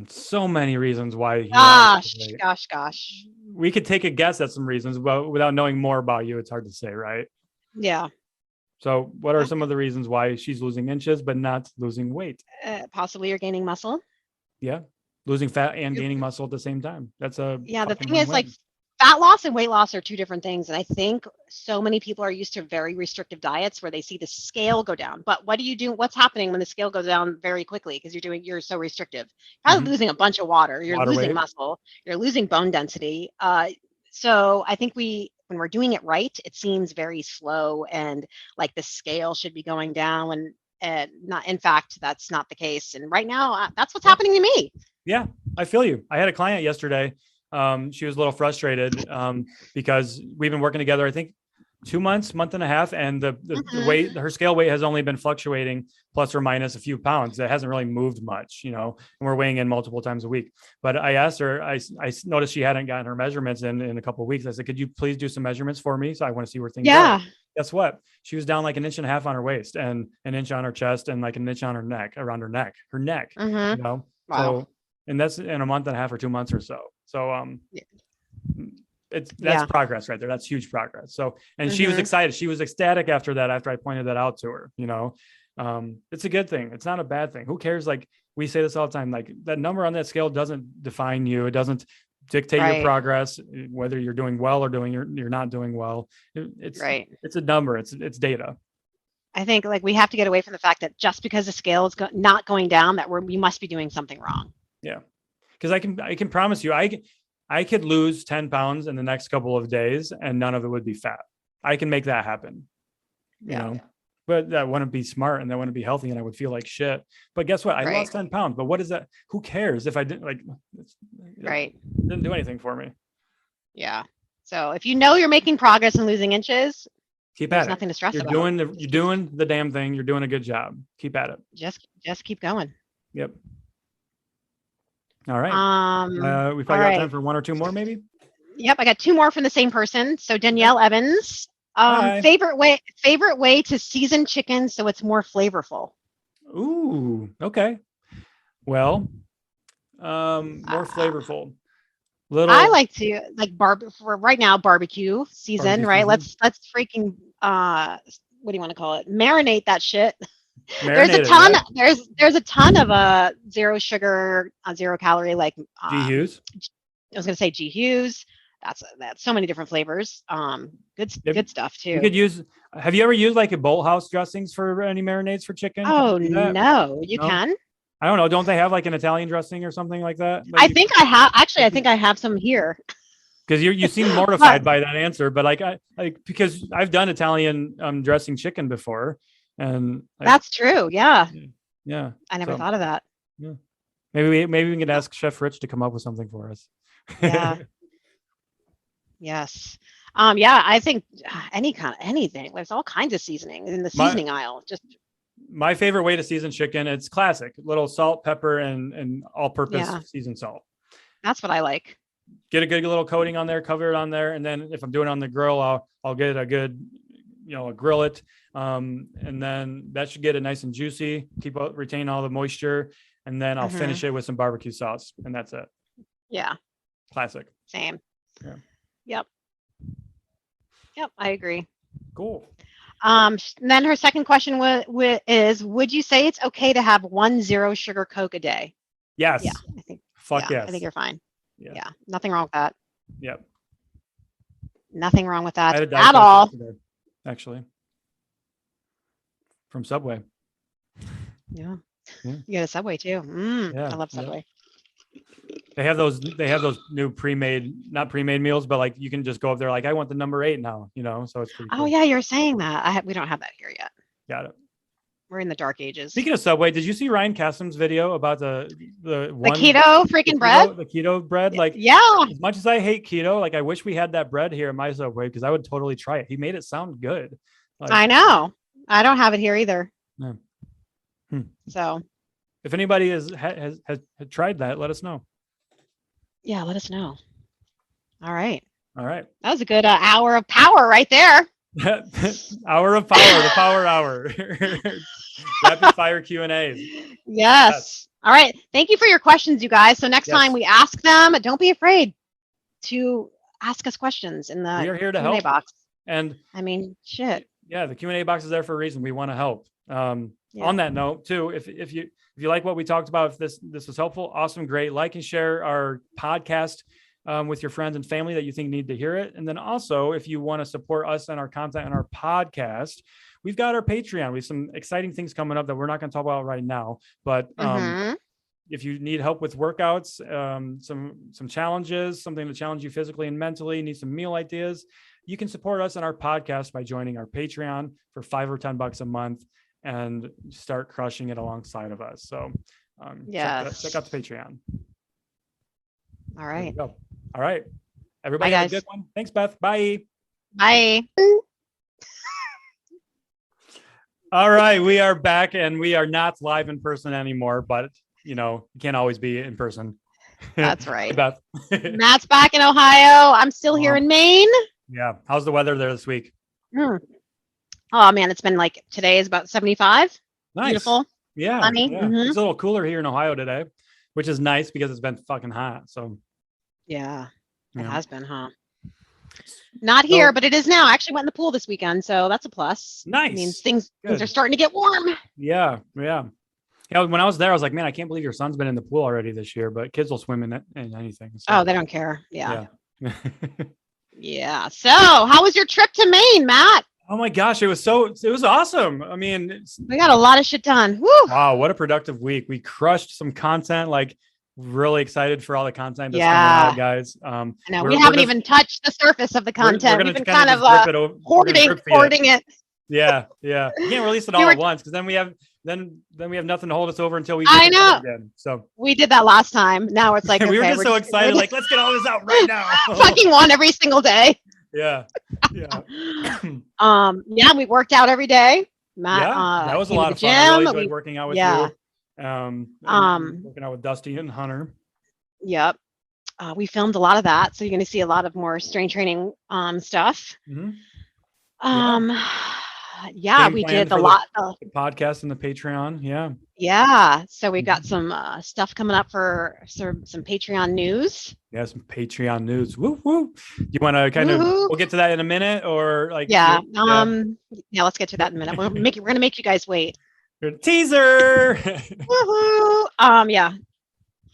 So many reasons why you're not Gosh, losing weight. gosh. We could take a guess at some reasons, but without knowing more about you, it's hard to say, right? Yeah. So, what are some of the reasons why she's losing inches but not losing weight? Possibly you're gaining muscle. Yeah, losing fat and gaining muscle at the same time. That's a Yeah, the fucking thing is, like, win-win. fat loss and weight loss are two different things. And I think so many people are used to very restrictive diets where they see the scale go down. But what do you do? What's happening when the scale goes down very quickly? Because you're so restrictive. You're Mhm. losing a bunch of water, you're Water losing weight. muscle, you're losing bone density. So I think when we're doing it right, it seems very slow and like the scale should be going down and not, in fact, that's not the case. And right now, that's what's Yeah. happening to me. Yeah, I feel you. I had a client yesterday. She was a little frustrated because we've been working together, I think 2 months, month and a half, and the weight, her scale weight has only been fluctuating plus or minus a few pounds. It hasn't really moved much, and we're weighing in multiple times a week. But I asked her, I noticed she hadn't gotten her measurements in a couple of weeks. I said, could you please do some measurements for me? So I want to see where things Yeah. are. Guess what? She was down like 1.5 inches on her waist and 1 inch on her chest and like 1 inch on her neck, around her neck, Wow. So, and that's in a month and a half or 2 months or so. So, that's progress right there. That's huge progress. So, and she was excited. She was ecstatic after that, after I pointed that out to her, it's a good thing. It's not a bad thing. Who cares? Like we say this all the time, like that number on that scale doesn't define you. It doesn't dictate your progress, whether you're doing well or you're not doing well. It's a number. It's data. I think like we have to get away from the fact that just because the scale is not going down, that we must be doing something wrong. Yeah. Because I can promise you, I could lose 10 pounds in the next couple of days and none of it would be fat. I can make that happen, but that wouldn't be smart and that wouldn't be healthy and I would feel like shit. But guess what? I lost 10 pounds, but what is that? Who cares if I didn't didn't do anything for me. Yeah. So if you know you're making progress and losing inches, there's nothing to stress about. You're doing the damn thing. You're doing a good job. Keep at it. Just keep going. Yep. All right. We probably got time for one or two more, maybe. Yep, I got two more from the same person. So Danielle Evans, favorite way to season chicken so it's more flavorful. Ooh, okay. Well, more flavorful. I like to like for right now, barbecue season, Barbecue right? season. Let's freaking what do you want to call it? Marinate that shit. There's a Marinate it, ton yeah. there's a ton of zero sugar, zero calorie like G Hughes. I was gonna say G Hughes. That's so many different flavors. Good stuff You too. could use. Have you ever used like a bolt house dressings for any marinades for chicken? Have Oh you do that? no, you No. can. I don't know. Don't they have like an Italian dressing or something like that? I think I have actually. I think I have some here. Because you seem mortified by that answer, but like because I've done Italian dressing chicken before, and that's true. Yeah. Yeah. I never thought of that. Yeah. Maybe we can ask Chef Rich to come up with something for us. Yeah. Yes. Yeah, I think anything. There's all kinds of seasoning in the seasoning aisle. Just my favorite way to season chicken, it's classic. Little salt, pepper, and all-purpose seasoned salt. That's what I like. Get a good little coating on there, cover it on there, and then if I'm doing it on the grill, I'll get a good, grill it, and then that should get it nice and juicy. Retain all the moisture, and then I'll finish it with some barbecue sauce, and that's it. Yeah. Classic. Same. Yeah. Yep. I agree. Cool. Then her second question is, would you say it's okay to have 1 0 sugar Coke a day? Yes. Yeah. I think. Yes. I think you're fine. Yeah. Nothing wrong with that. Yep. Nothing wrong with that at all. Yesterday, actually. From Subway. Yeah. You got a Subway too. I love Subway. They have those new not pre-made meals, but like you can just go up there like I want the number 8 now, so it's pretty cool. Oh yeah, you're saying that. We don't have that here yet. Got it. We're in the dark ages. Speaking of Subway, did you see Ryan Kassem's video about the keto freaking bread? The keto bread? Like, yeah. As much as I hate keto, like I wish we had that bread here at my Subway because I would totally try it. He made it sound good. Like, I know. I don't have it here either. No. So, if anybody has tried that, let us know. Yeah, let us know. All right. That was a good hour of power right there. Hour of power, the power hour. Rapid fire Q&As. Yes. All right. Thank you for your questions, you guys. So next time we ask them, don't be afraid to ask us questions in the we are here to Q&A help. box. And I mean, shit. Yeah, the Q&A box is there for a reason. We want to help. On that note, too, if you like what we talked about, if this was helpful, awesome, great. Like and share our podcast with your friends and family that you think need to hear it. And then also, if you want to support us and our content and our podcast, we've got our Patreon. We have some exciting things coming up that we're not going to talk about right now. But if you need help with workouts, some challenges, something to challenge you physically and mentally, need some meal ideas, you can support us and our podcast by joining our Patreon for $5 or $10 a month and start crushing it alongside of us. So check out the Patreon. All right. All right. Everybody have a good one. Thanks, Beth. Bye. Bye. All right. We are back and we are not live in person anymore, but you can't always be in person. That's right. Beth. Matt's back in Ohio. I'm still here in Maine. Yeah. How's the weather there this week? Oh man, it's been like today is about 75. Nice. Beautiful. Yeah. Sunny. Yeah. It's a little cooler here in Ohio today, which is nice because it's been fucking hot. So yeah, it has been, huh? Not here, but it is now. I actually went in the pool this weekend, so that's a plus. Nice. It means things are starting to get warm. Yeah. When I was there, I was like, man, I can't believe your son's been in the pool already this year, but kids will swim in anything. So. Oh, they don't care. Yeah. Yeah. So how was your trip to Maine, Matt? Oh my gosh, it was awesome. I mean, we got a lot of shit done. Woo! Wow, what a productive week. We crushed some content, like really excited for all the content that's coming out, guys. I know we haven't even touched the surface of the content. We've been kind of hoarding it. Yeah. You can't release it all at once because then we have nothing to hold us over until we I know. Again. So we did that last time. Now it's like we were just so excited, like let's get all this out right now. Fucking one every single day. Yeah. We worked out every day. Matt, that was a lot of fun. I really enjoyed working out with you. Working out with Dusty and Hunter. Yep. We filmed a lot of that, so you're going to see a lot of more strength training stuff. Yeah, we did a lot. The podcast and the Patreon. Yeah. Yeah. So we got some stuff coming up for some Patreon news. Yeah, some Patreon news. Woo woo. You want to kind of? We'll get to that in a minute, or like? Yeah. Yeah. Let's get to that in a minute. We're gonna make you guys wait. Teaser. Woohoo! Yeah.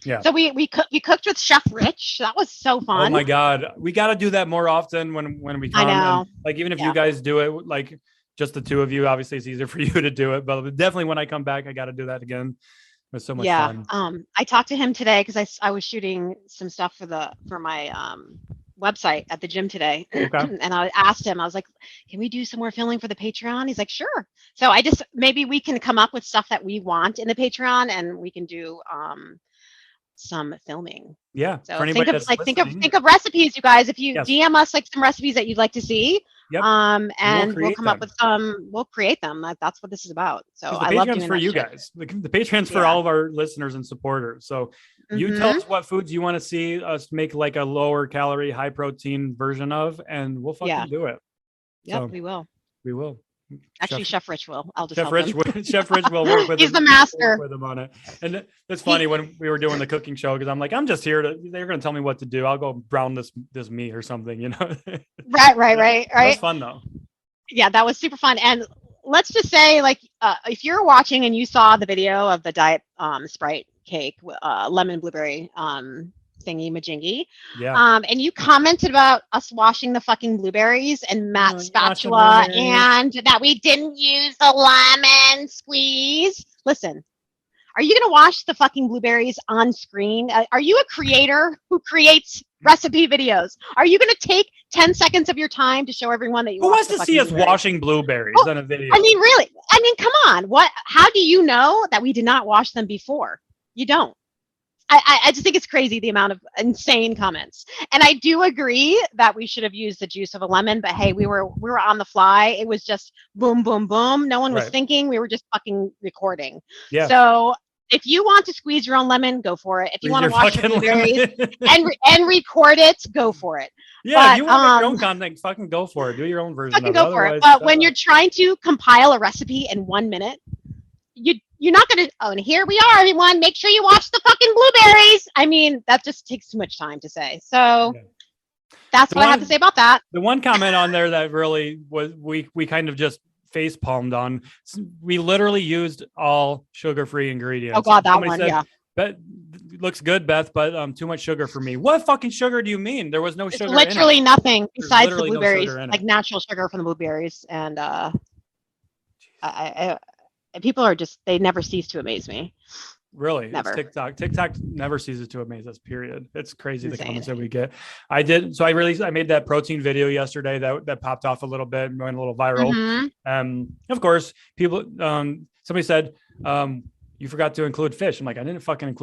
Yeah. So we cooked with Chef Rich. That was so fun. Oh my God, we got to do that more often when we come. I know. And, like even if you guys do it, like just the two of you, obviously it's easier for you to do it. But definitely when I come back, I got to do that again. It was so much fun. I talked to him today because I was shooting some stuff for my website at the gym today. Okay. And I asked him, I was like, can we do some more filming for the Patreon? He's like, sure. So maybe we can come up with stuff that we want in the Patreon and we can do some filming. Yeah. So think of recipes, you guys. If you DM us like some recipes that you'd like to see, and we'll come up with we'll create them. That's what this is about. So I love doing for you guys. The Patreon's for all of our listeners and supporters. So you tell us what foods you want to see us make like a lower calorie, high protein version of, and we'll fucking do it. Yep, so, we will. We will. Actually, Chef Rich will. I'll just Chef Rich will work with He's the master. With him on it. And it's funny when we were doing the cooking show because I'm like, I'm just here they're going to tell me what to do. I'll go brown this meat or something, you know? Right. It was fun though. Yeah, that was super fun. And let's just say, like, if you're watching and you saw the video of the Diet Sprite cake, lemon blueberry thingy majingy. Yeah. And you commented about us washing the fucking blueberries and Matt's spatula and that we didn't use the lemon squeeze. Listen, are you going to wash the fucking blueberries on screen? Are you a creator who creates recipe videos? Are you going to take 10 seconds of your time to show everyone that you who wants to see us washing blueberries on a video? I mean, really? I mean, come on. How do you know that we did not wash them before? You don't. I just think it's crazy the amount of insane comments. And I do agree that we should have used the juice of a lemon, but hey, we were on the fly. It was just boom, boom, boom. No one was thinking. We were just fucking recording. Yeah. So if you want to squeeze your own lemon, go for it. If you want to wash your blueberries and record it, go for it. Yeah, if you want to make your own content, fucking go for it. Do your own version. Fucking go for it. But when you're trying to compile a recipe in 1 minute, you're not going to, and here we are, everyone. Make sure you watch the fucking blueberries. I mean, that just takes too much time to say. So that's what I have to say about that. The one comment on there that really was, we kind of just face palmed on, we literally used all sugar-free ingredients. Oh God, that one, said, but looks good, Beth, but too much sugar for me. What fucking sugar do you mean? There was no sugar. Literally in it. Nothing besides the blueberries, like natural sugar from the blueberries. And people are they never cease to amaze me. Really? Never. TikTok never ceases to amaze us, period. It's crazy. Insane. The comments that we get. I made that protein video yesterday that popped off a little bit and went a little viral. Mm-hmm. Of course, people, somebody said, you forgot to include fish. I'm like, I didn't fucking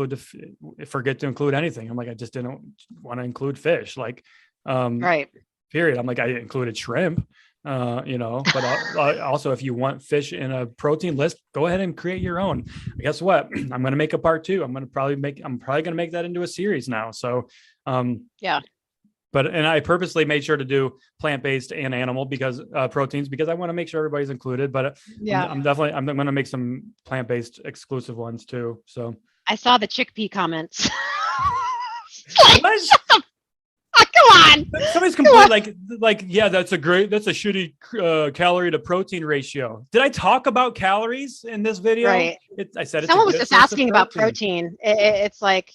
forget to include anything. I'm like, I just didn't want to include fish. Like, right. Period. I'm like, I included shrimp. But also if you want fish in a protein list, go ahead and create your own. Guess what? I'm going to make a part 2. I'm probably going to make that into a series now. So, yeah. And I purposely made sure to do plant-based and animal because proteins, because I want to make sure everybody's included, but I'm going to make some plant-based exclusive ones too. So I saw the chickpea comments. Come on. Somebody's complete like, yeah, that's a shitty calorie to protein ratio. Did I talk about calories in this video? Right. I said someone was just asking about protein. It's like,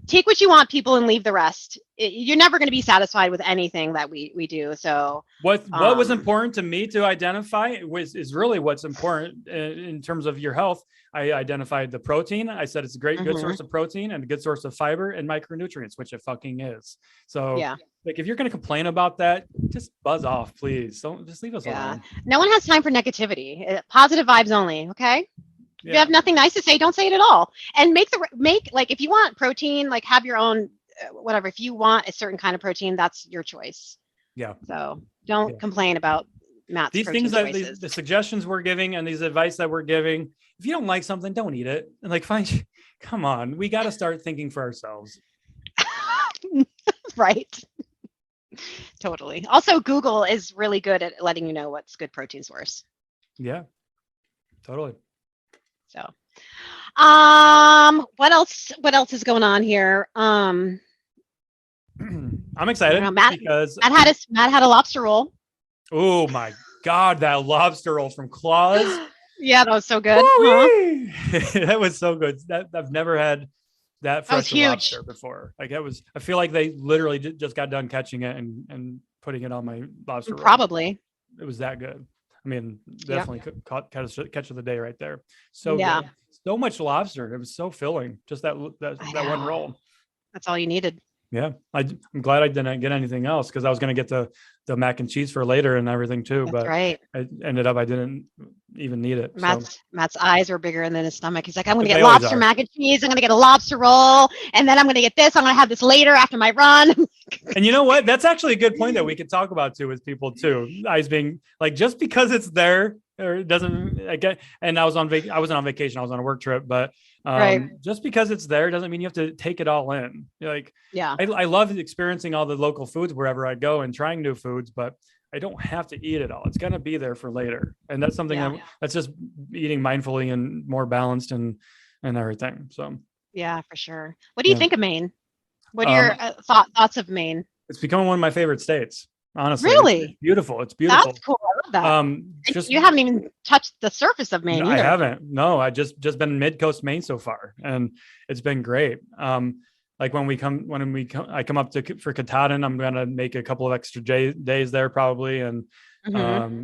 take what you want, people, and leave the rest. You're never going to be satisfied with anything that we do. So what was important to me to identify is really what's important in terms of your health. I identified the protein. I said it's a good source of protein and a good source of fiber and micronutrients, which it fucking is. So like if you're going to complain about that, just buzz off, please. Don't just leave us alone. No one has time for negativity. Positive vibes only. Okay. If you have nothing nice to say, don't say it at all. And make like, if you want protein, like have your own, whatever. If you want a certain kind of protein, that's your choice. Yeah. So don't complain about Matt's these things that the suggestions we're giving and these advice that we're giving. If you don't like something, don't eat it. And like, come on, we got to start thinking for ourselves. Right. Totally. Also, Google is really good at letting you know what's good protein source. Yeah, totally. So, what else? What else is going on here? I'm excited because Matt had a lobster roll. Oh my God, that lobster roll from Claus. Yeah, that was so good. Huh? That was so good. That I've never had that fresh lobster before. Like I feel like they literally just got done catching it and putting it on my lobster roll. Probably. It was that good. I mean, definitely catch of the day right there. So yeah. good. So much lobster. It was so filling. Just that one roll. That's all you needed. Yeah, I'm glad I didn't get anything else because I was going to get the mac and cheese for later and everything too. That's but right. I ended up I didn't even need it. Matt's eyes were bigger than his stomach. He's like, I'm going to get lobster mac and cheese. I'm going to get a lobster roll, and then I'm going to get this. I'm going to have this later after my run. And you know what? That's actually a good point that we could talk about too with people too. Eyes being like, just because it's there or it doesn't. And I wasn't on vacation. I was on a work trip, but. Just because it's there doesn't mean you have to take it all in. Like, I love experiencing all the local foods wherever I go and trying new foods, but I don't have to eat it all. It's going to be there for later. And that's something that's just eating mindfully and more balanced and everything. So, yeah, for sure. What do you think of Maine? What are your thoughts of Maine? It's becoming one of my favorite states. Honestly, really it's beautiful. It's beautiful. That's cool. I love that. You haven't even touched the surface of Maine. I haven't. No, I just been mid-coast Maine so far, and it's been great. Like when I come up for Katahdin, I'm gonna make a couple of extra days there probably, and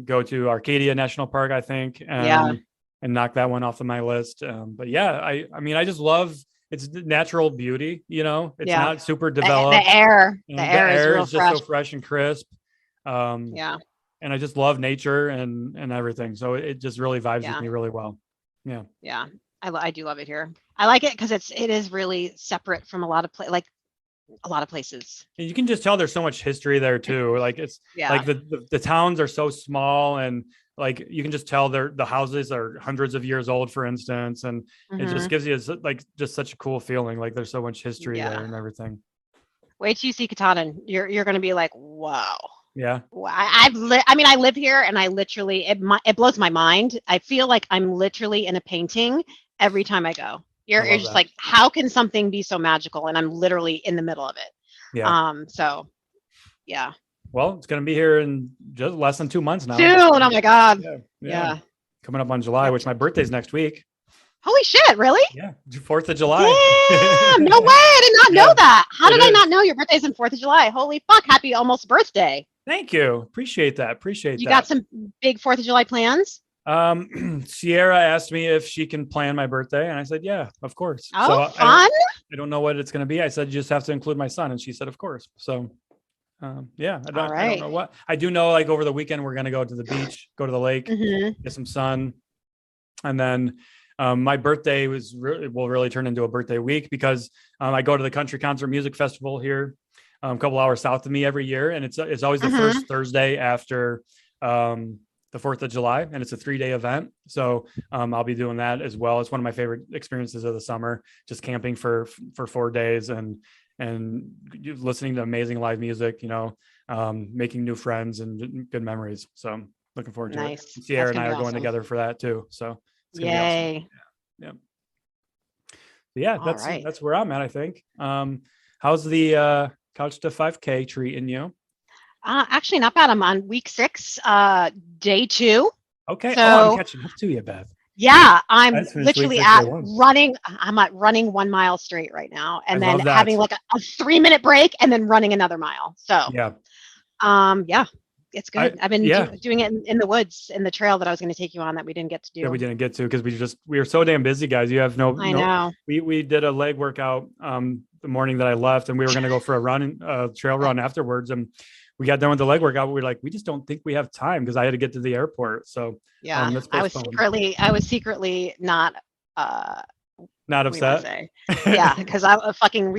go to Arcadia National Park, I think, and knock that one off of my list. But yeah, I mean, I just love. It's natural beauty, it's not super developed. The air is just so fresh and crisp. And I just love nature and everything. So it just really vibes with me really well. Yeah. Yeah. I do love it here. I like it because it is really separate from a lot of places. And you can just tell there's so much history there too. Like it's like the towns are so small and like you can just tell the houses are hundreds of years old, for instance, and it just gives you like just such a cool feeling. Like there's so much history there and everything. Wait till you see Katahdin. You're going to be like, wow. Yeah. I live here and I literally it blows my mind. I feel like I'm literally in a painting every time I go. You're just like, how can something be so magical? And I'm literally in the middle of it. Yeah. So yeah. Well, it's going to be here in just less than 2 months now. Soon. Oh my God. Yeah. Coming up on July, which my birthday's next week. Holy shit. Really? Yeah. 4th of July. Damn, no way. I did not know that. How did I not know your birthday's on 4th of July? Holy fuck. Happy almost birthday. Thank you. Appreciate that. You got some big 4th of July plans? Sierra asked me if she can plan my birthday, and I said, yeah, of course. Oh, so fun. I don't know what it's going to be. I said, you just have to include my son. And she said, of course. So, I don't know what. I do know, like over the weekend, we're going to go to the beach, go to the lake, get some sun. And then my birthday will really turn into a birthday week because I go to the Country Concert Music Festival here a couple hours south of me every year. And it's always the first Thursday after the 4th of July, and it's a 3-day event. So I'll be doing that as well. It's one of my favorite experiences of the summer, just camping for 4 days and listening to amazing live music, making new friends and good memories. So looking forward to it. Sierra and I are going together for that too. So it's gonna be awesome. Yeah. That's where I'm at, I think. How's the Couch to 5K treating you? Actually, not bad. I'm on week 6, day 2. Okay. So, I'm catching up to you, Beth. Yeah, I'm literally running. I'm at running 1 mile straight right now, and then having like a 3-minute break, and then running another mile. So it's good. I've been doing it in the woods, in the trail that I was going to take you on that we didn't get to do. Yeah, we didn't get to because we were so damn busy, guys. You have no. I know. We did a leg workout the morning that I left, and we were going to go for a trail run afterwards, and we got done with the leg workout. We were like, we just don't think we have time because I had to get to the airport. So I was secretly not upset. Yeah, because I fucking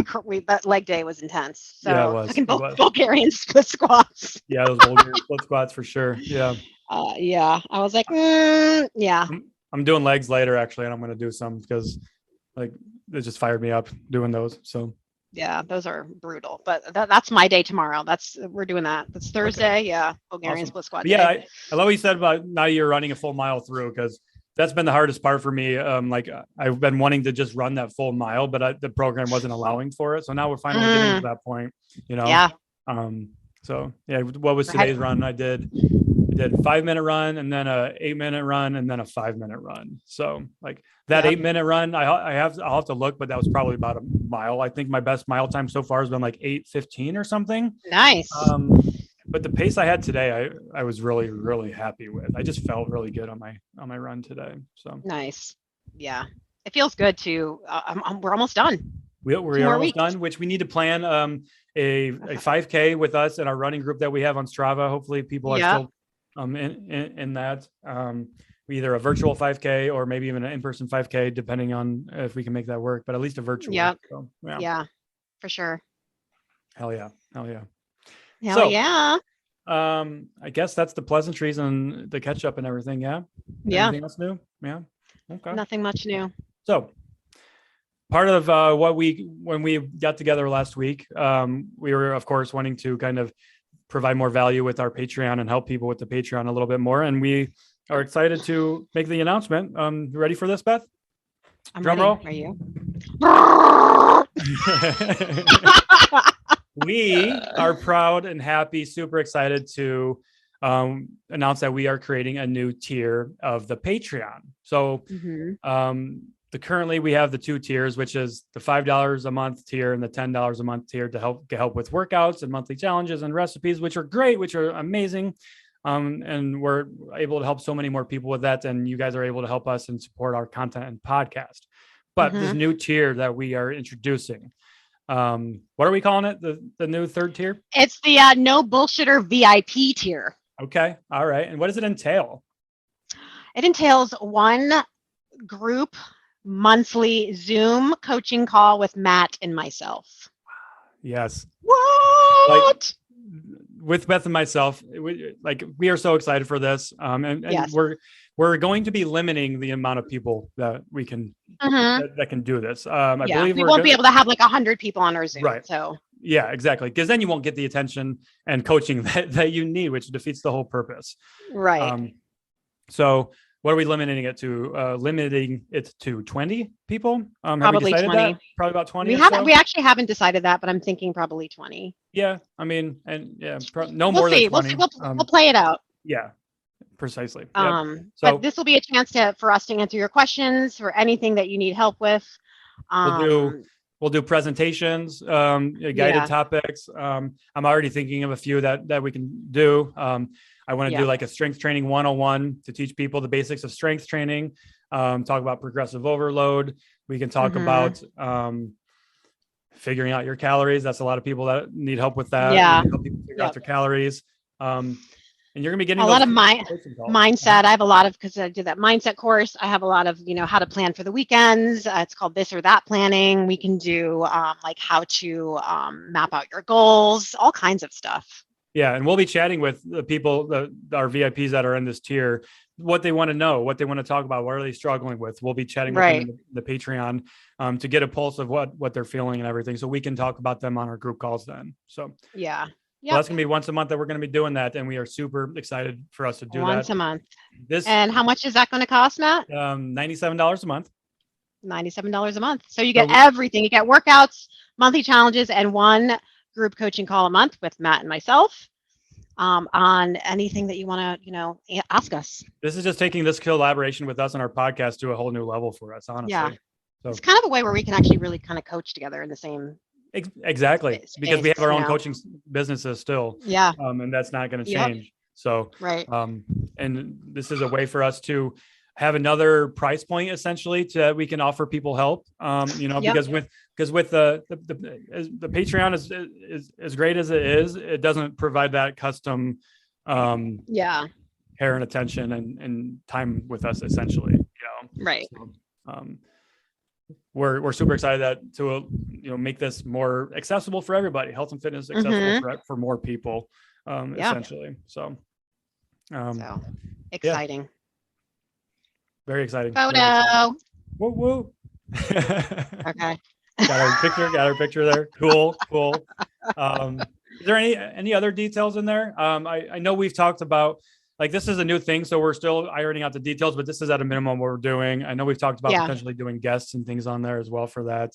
that leg day was intense. So yeah, it was. Fucking Bulgarian split squats. Yeah, those Bulgarian split squats for sure. Yeah. I was like, yeah. I'm doing legs later actually, and I'm going to do some because like it just fired me up doing those. So Yeah, those are brutal. But that's my day tomorrow. We're doing that. That's Thursday. Okay. Yeah, Bulgarian awesome. Split Squad But yeah, day. I love what you said about now you're running a full mile through, because that's been the hardest part for me. Like I've been wanting to just run that full mile, but the program wasn't allowing for it. So now we're finally getting to that point, Yeah. So yeah, what was today's run? I did 5-minute run, and then a 8-minute run, and then a 5-minute run. So like that 8-minute run, I'll have to look, but that was probably about a mile. I think my best mile time so far has been like 8:15 or something. Nice. But the pace I had today, I was really, really happy with. I just felt really good on my run today. So nice. Yeah, it feels good too. We're almost done. We're almost done, which we need to plan a 5K with us and our running group that we have on Strava. Hopefully people are still in that. Either a virtual 5K or maybe even an in-person 5K, depending on if we can make that work, but at least a virtual. Yeah. So, yeah, for sure. Hell yeah. I guess that's the pleasantries and the catch up and everything. Yeah. Anything else new? Yeah. Okay. Nothing much new. So part of when we got together last week, we were of course wanting to kind of provide more value with our Patreon and help people with the Patreon a little bit more. And we are excited to make the announcement. You ready for this, Beth? Drum roll. Are you? We are proud and happy, super excited to announce that we are creating a new tier of the Patreon. So currently we have the 2 tiers, which is the $5 a month tier and the $10 a month tier to help with workouts and monthly challenges and recipes, which are great, which are amazing. And we're able to help so many more people with that. And you guys are able to help us and support our content and podcast. But this new tier that we are introducing, what are we calling it? The new 3rd tier? It's the no bullshitter VIP tier. Okay. All right. And what does it entail? It entails one group monthly Zoom coaching call with Matt and myself. Yes. What? With Beth and myself, we are so excited for this. And we're going to be limiting the amount of people that we can that can do this. I believe we won't be able to have like 100 people on our Zoom. Right. So yeah, exactly. Because then you won't get the attention and coaching that you need, which defeats the whole purpose. Right. So what are we limiting it to? Limiting it to 20 people? Probably 20. That? Probably about 20. We actually haven't decided that, but I'm thinking probably 20. Yeah, I mean, and more than 20. We'll play it out. Yeah, precisely. But this will be a chance for us to answer your questions for anything that you need help with. We'll do presentations, guided topics. I'm already thinking of a few that we can do. I want to do like a strength training 101 to teach people the basics of strength training, talk about progressive overload. We can talk about figuring out your calories. That's a lot of people that need help with that. Yeah. Help people figure out their calories. And you're going to be getting a lot of mindset. I have a lot of, because I did that mindset course. I have a lot of, how to plan for the weekends. It's called this or that planning. We can do like how to map out your goals, all kinds of stuff. Yeah. And we'll be chatting with the people, our VIPs that are in this tier, what they want to know, what they want to talk about, what are they struggling with. We'll be chatting with them in the Patreon to get a pulse of what they're feeling and everything. So we can talk about them on our group calls then. So yeah. Yep. So that's going to be once a month that we're going to be doing that. And we are super excited for us to do once a month. And how much is that going to cost, Matt? $97 a month. $97 a month. So you get everything. You get workouts, monthly challenges, and one group coaching call a month with Matt and myself on anything that you want to, ask us. This is just taking this collaboration with us on our podcast to a whole new level for us, honestly. Yeah. So it's kind of a way where we can actually really kind of coach together in the same. Exactly. Because we have our own coaching businesses still. Yeah. And that's not going to change. So, and this is a way for us to have another price point essentially we can offer people help. Because with the Patreon is as great as it is, it doesn't provide that custom care and attention and time with us essentially. Right. So, we're super excited to make this more accessible for everybody, health and fitness accessible for more people, essentially. So exciting. Yeah. Very exciting. Photo. Woo woo. Okay. Got our picture there. Cool. Is there any other details in there? I know we've talked about, like, this is a new thing, so we're still ironing out the details, but this is at a minimum what we're doing. I know we've talked about potentially doing guests and things on there as well for that.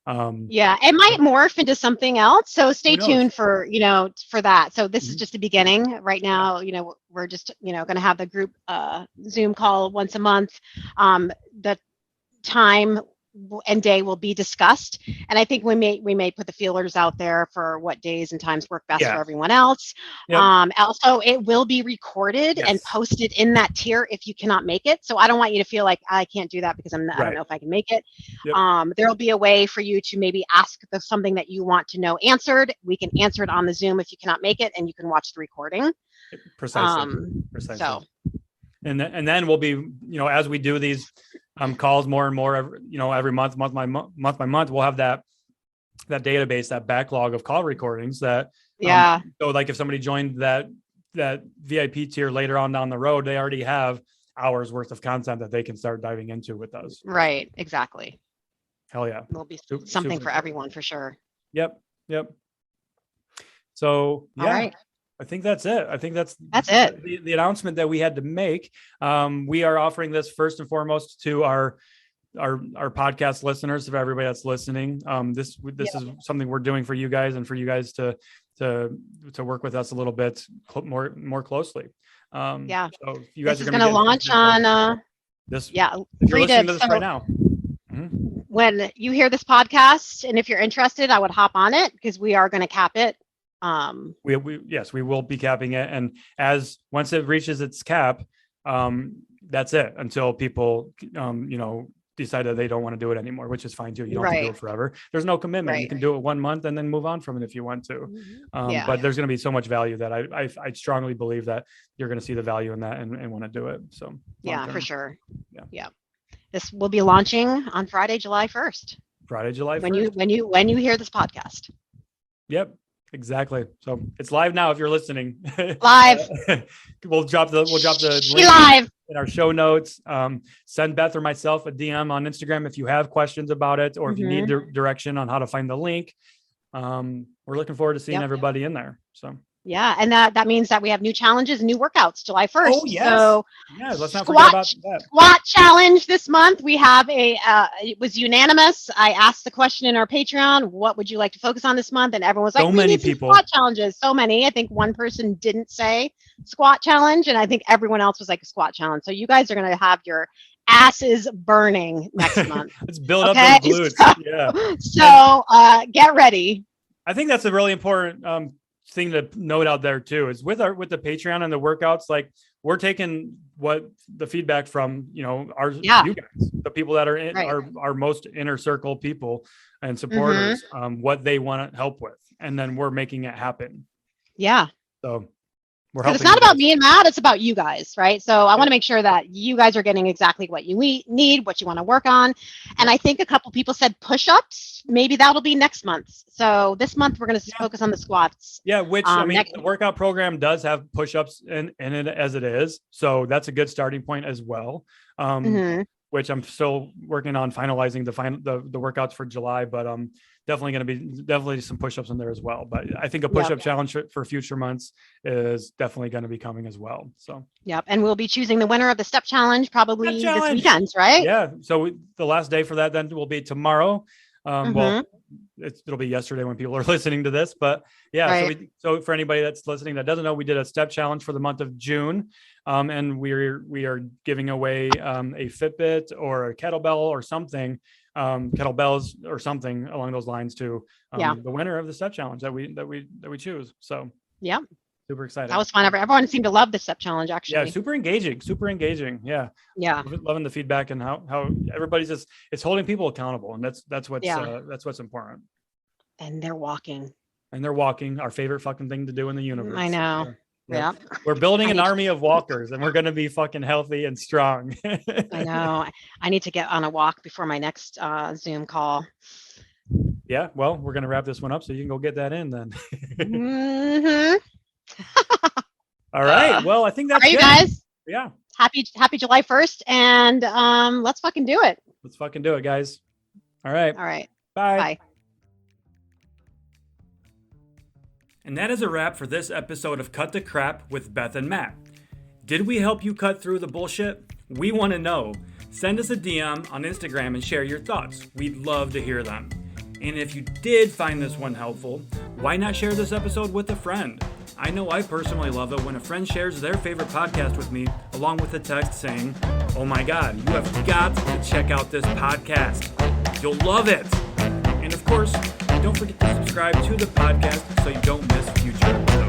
It might morph into something else. So stay tuned for that. So this is just the beginning right now. We're just, going to have the group Zoom call once a month. The time and day will be discussed, and I think we may put the feelers out there for what days and times work best for everyone else. Also, it will be recorded and posted in that tier if you cannot make it. So I don't want you to feel like I can't do that because I don't know if I can make it. There will be a way for you to maybe ask something that you want to know answered. We can answer it on the Zoom if you cannot make it, and you can watch the recording. Precisely. So and then we'll be, as we do these calls more and more, every month by month, we'll have that database, that backlog of call recordings that, so like if somebody joined that VIP tier later on down the road, they already have hours worth of content that they can start diving into with us. Right. Exactly. Hell yeah. There'll be something for everyone for sure. Yep. So All right. I think that's it. I think that's it. The announcement that we had to make. We are offering this first and foremost to our podcast listeners, of everybody that's listening. This is something we're doing for you guys, and for you guys to work with us a little bit more closely. So you guys are going to launch on this. If you're listening to this right now. When you hear this podcast, and if you're interested, I would hop on it because we are going to cap it. We will be capping it, and once it reaches its cap, that's it until people decide that they don't want to do it anymore, which is fine too. You don't have to do it forever. There's no commitment. You can do it 1 month and then move on from it if you want to. But there's going to be so much value that I strongly believe that you're going to see the value in that and want to do it. So for sure. This will be launching on Friday, July 1st. When you hear this podcast. Yep. Exactly. So it's live now if you're listening. Live. We'll drop the link live in our show notes. Send Beth or myself a DM on Instagram if you have questions about it, or if you need direction on how to find the link. We're looking forward to seeing everybody in there. So and that means that we have new challenges, new workouts July 1st. Oh, yes. So let's not forget about that. Squat challenge this month. We have it was unanimous. I asked the question in our Patreon, what would you like to focus on this month? And everyone was like, we need some squat challenges. So many. I think one person didn't say squat challenge, and I think everyone else was like a squat challenge. So you guys are going to have your asses burning next month. Let's build up those glutes. So get ready. I think that's a really important thing to note out there too, is with the Patreon and the workouts, like, we're taking what the feedback from, you guys, the people that are in our most inner circle people and supporters, what they want to help with, and then we're making it happen. So we're helping. It's not about me and Matt, it's about you guys, right? So I want to make sure that you guys are getting exactly what you need, what you want to work on. And I think a couple people said push-ups. Maybe that'll be next month. So this month we're going to focus on the squats. Which the workout program does have push-ups in it as it is. So that's a good starting point as well. Which I'm still working on finalizing the workouts for July, but definitely going to be some push-ups in there as well. But I think a push-up challenge for future months is definitely going to be coming as well. So and we'll be choosing the winner of the step challenge probably this weekend, right? So the last day for that then will be tomorrow. Well, it'll be yesterday when people are listening to this, but so for anybody that's listening that doesn't know, we did a step challenge for the month of June, and we are giving away a Fitbit or a kettlebell or something, kettlebells or something along those lines to the winner of the step challenge that we choose. So super excited. That was fun. Everyone seemed to love the step challenge, actually. Super engaging. Yeah. Loving the feedback and how everybody's it's holding people accountable. And that's what's important. And they're walking. Our favorite fucking thing to do in the universe. I know. We're building an army of walkers, and we're going to be fucking healthy and strong. I know. I need to get on a walk before my next Zoom call. Yeah. Well, we're going to wrap this one up so you can go get that in then. All right. Well, I think that's it. You guys? Yeah. Happy July 1st, and let's fucking do it. Let's fucking do it, guys. All right. All right. Bye. Bye. And that is a wrap for this episode of Cut the Crap with Beth and Matt. Did we help you cut through the bullshit? We want to know. Send us a DM on Instagram and share your thoughts. We'd love to hear them. And if you did find this one helpful, why not share this episode with a friend? I know I personally love it when a friend shares their favorite podcast with me, along with a text saying, "Oh my God, you have got to check out this podcast. You'll love it." And of course, don't forget to subscribe to the podcast so you don't miss future episodes.